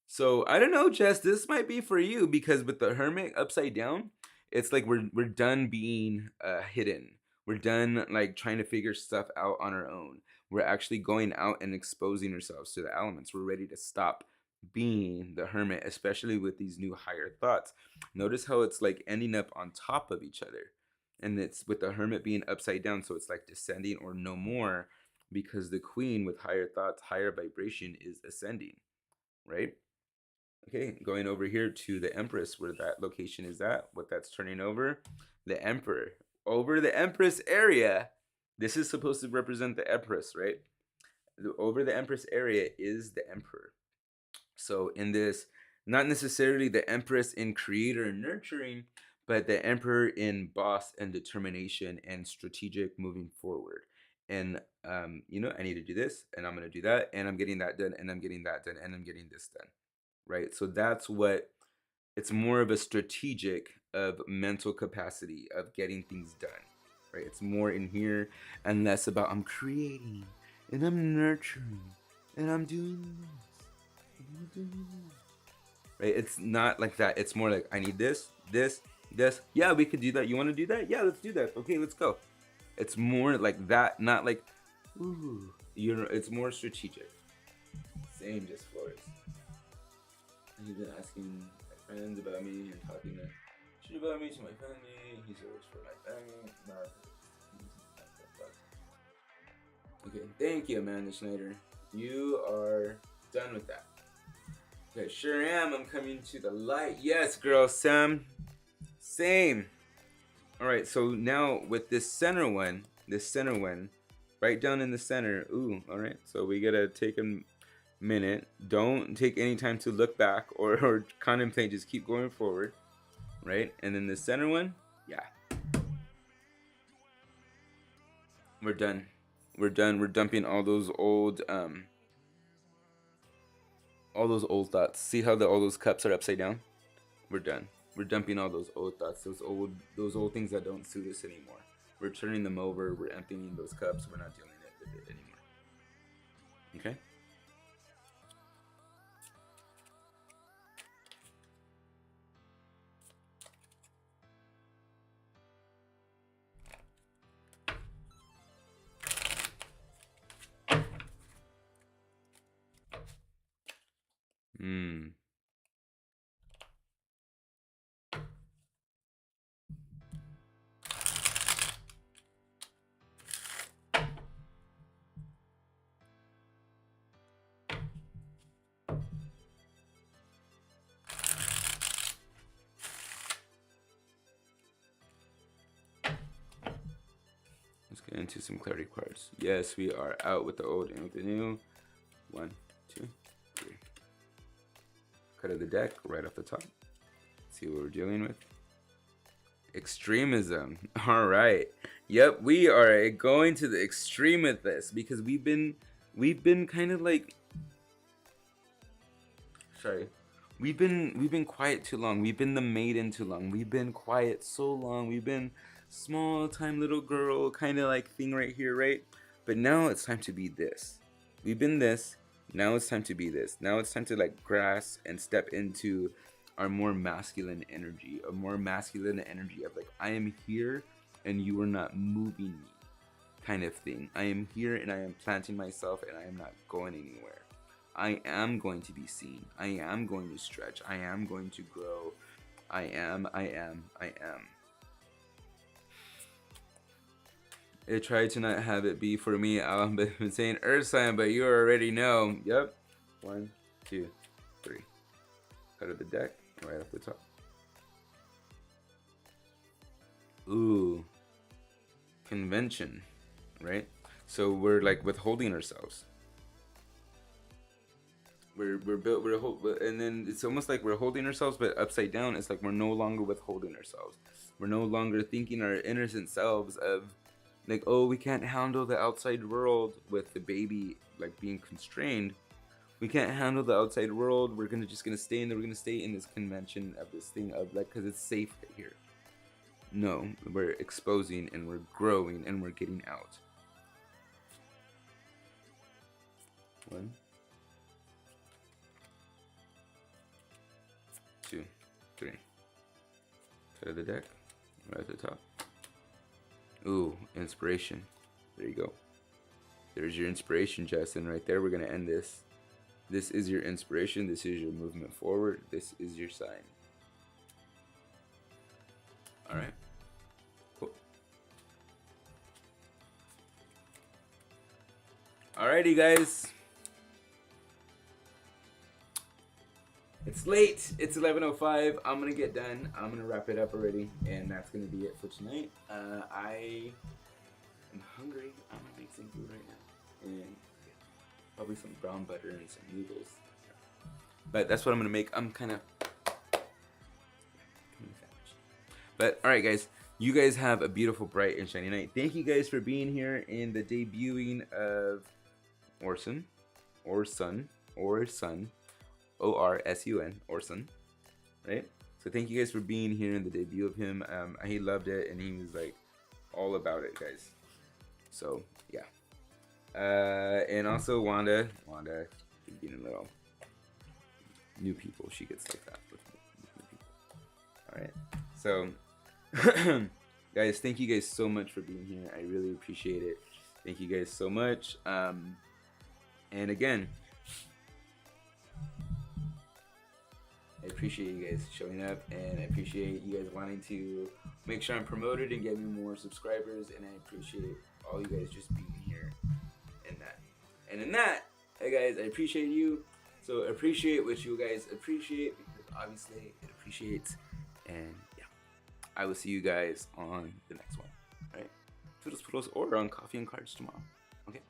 So I don't know, Jess, this might be for you, because with the Hermit upside down, it's like we're done being hidden. We're done like trying to figure stuff out on our own. We're actually going out and exposing ourselves to the elements. We're ready to stop being the Hermit, especially with these new higher thoughts. Notice how it's like ending up on top of each other. And it's with the Hermit being upside down, so it's like descending or no more, because the Queen with higher thoughts, higher vibration is ascending, right? Okay, going over here to the Empress, where that location is at, what that's turning over, the Emperor. Over the Empress area, this is supposed to represent the Empress, right? Over the Empress area is the Emperor. So in this, not necessarily the Empress in creator and nurturing, but the Emperor in boss and determination and strategic moving forward. And I need to do this, and I'm gonna do that, and I'm getting that done, and I'm getting that done, and I'm getting this done. Right? So that's what it's more of a strategic of mental capacity of getting things done. Right? It's more in here and less about I'm creating and I'm nurturing and I'm doing this. Right? It's not like that. It's more like I need this. Yeah, we could do that. You want to do that? Yeah, let's do that. Okay, let's go. It's more like that, not like ooh. It's more strategic. Same, just Flores. He's been asking my friends about me and talking shit about me to my family. He's always for my family. Okay, thank you, Amanda Schneider. You are done with that. Okay, sure am. I'm coming to the light. Yes, girl, Sam. Same. All right, so now with this center one, right down in the center. Ooh, all right. So we gotta take a minute. Don't take any time to look back or contemplate. Just keep going forward, right? And then the center one, yeah. We're done. We're done. We're dumping all those old thoughts. See how all those cups are upside down? We're done. We're dumping all those old thoughts, those old things that don't suit us anymore. We're turning them over. We're emptying those cups. We're not dealing with it anymore. Okay? Let's get into some clarity cards. Yes, we are out with the old and with the new. 1, 2, 3. Cut of the deck right off the top. See what we're dealing with. Extremism. All right. Yep, we are going to the extreme with this because we've been kind of like, sorry, we've been quiet too long. We've been the maiden too long. We've been quiet so long. We've been small time little girl kind of like thing right here, right? But now it's time to be this. We've been this. Now it's time to be this. Now it's time to like grasp and step into our more masculine energy, a more masculine energy of like, I am here and you are not moving me kind of thing. I am here and I am planting myself and I am not going anywhere. I am going to be seen. I am going to stretch. I am going to grow. I am. I tried to not have it be for me. I've been saying earth sign, but you already know. Yep. 1, 2, 3. Cut of the deck right off the top. Ooh. Convention, right? So we're like withholding ourselves. We're and then it's almost like we're holding ourselves, but upside down. It's like we're no longer withholding ourselves. We're no longer thinking our innocent selves of like, oh, we can't handle the outside world with the baby like being constrained. We can't handle the outside world. We're just gonna stay in there. We're gonna stay in this convention of this thing of like, cause it's safe right here. No, we're exposing and we're growing and we're getting out. 1, 2, 3. Cut of the deck right at the top. Ooh, inspiration. There you go. There's your inspiration, Justin, right there. We're gonna end this. This is your inspiration. This is your movement forward. This is your sign. All right. Cool. Alrighty, guys. It's late. It's 11:05. I'm gonna get done. I'm gonna wrap it up already, and that's gonna be it for tonight. I am hungry. I'm gonna make some food right now, and probably some brown butter and some noodles. But that's what I'm gonna make. I'm kind of famished. But all right, guys. You guys have a beautiful, bright, and shiny night. Thank you guys for being here in the debuting of OrSun, OrSun, OrSun, right? So thank you guys for being here in the debut of him. He loved it and he was like all about it, guys. So yeah. And also Wanda being a little new people. She gets like that with new people. All right. So guys, thank you guys so much for being here. I really appreciate it. Thank you guys so much. And again, I appreciate you guys showing up, and I appreciate you guys wanting to make sure I'm promoted and get me more subscribers, and I appreciate all you guys just being here and that. And in that, hey guys, I appreciate you. So appreciate what you guys appreciate, because obviously it appreciates. And yeah, I will see you guys on the next one. All right, toodles, or on Coffee and Cards tomorrow. Okay.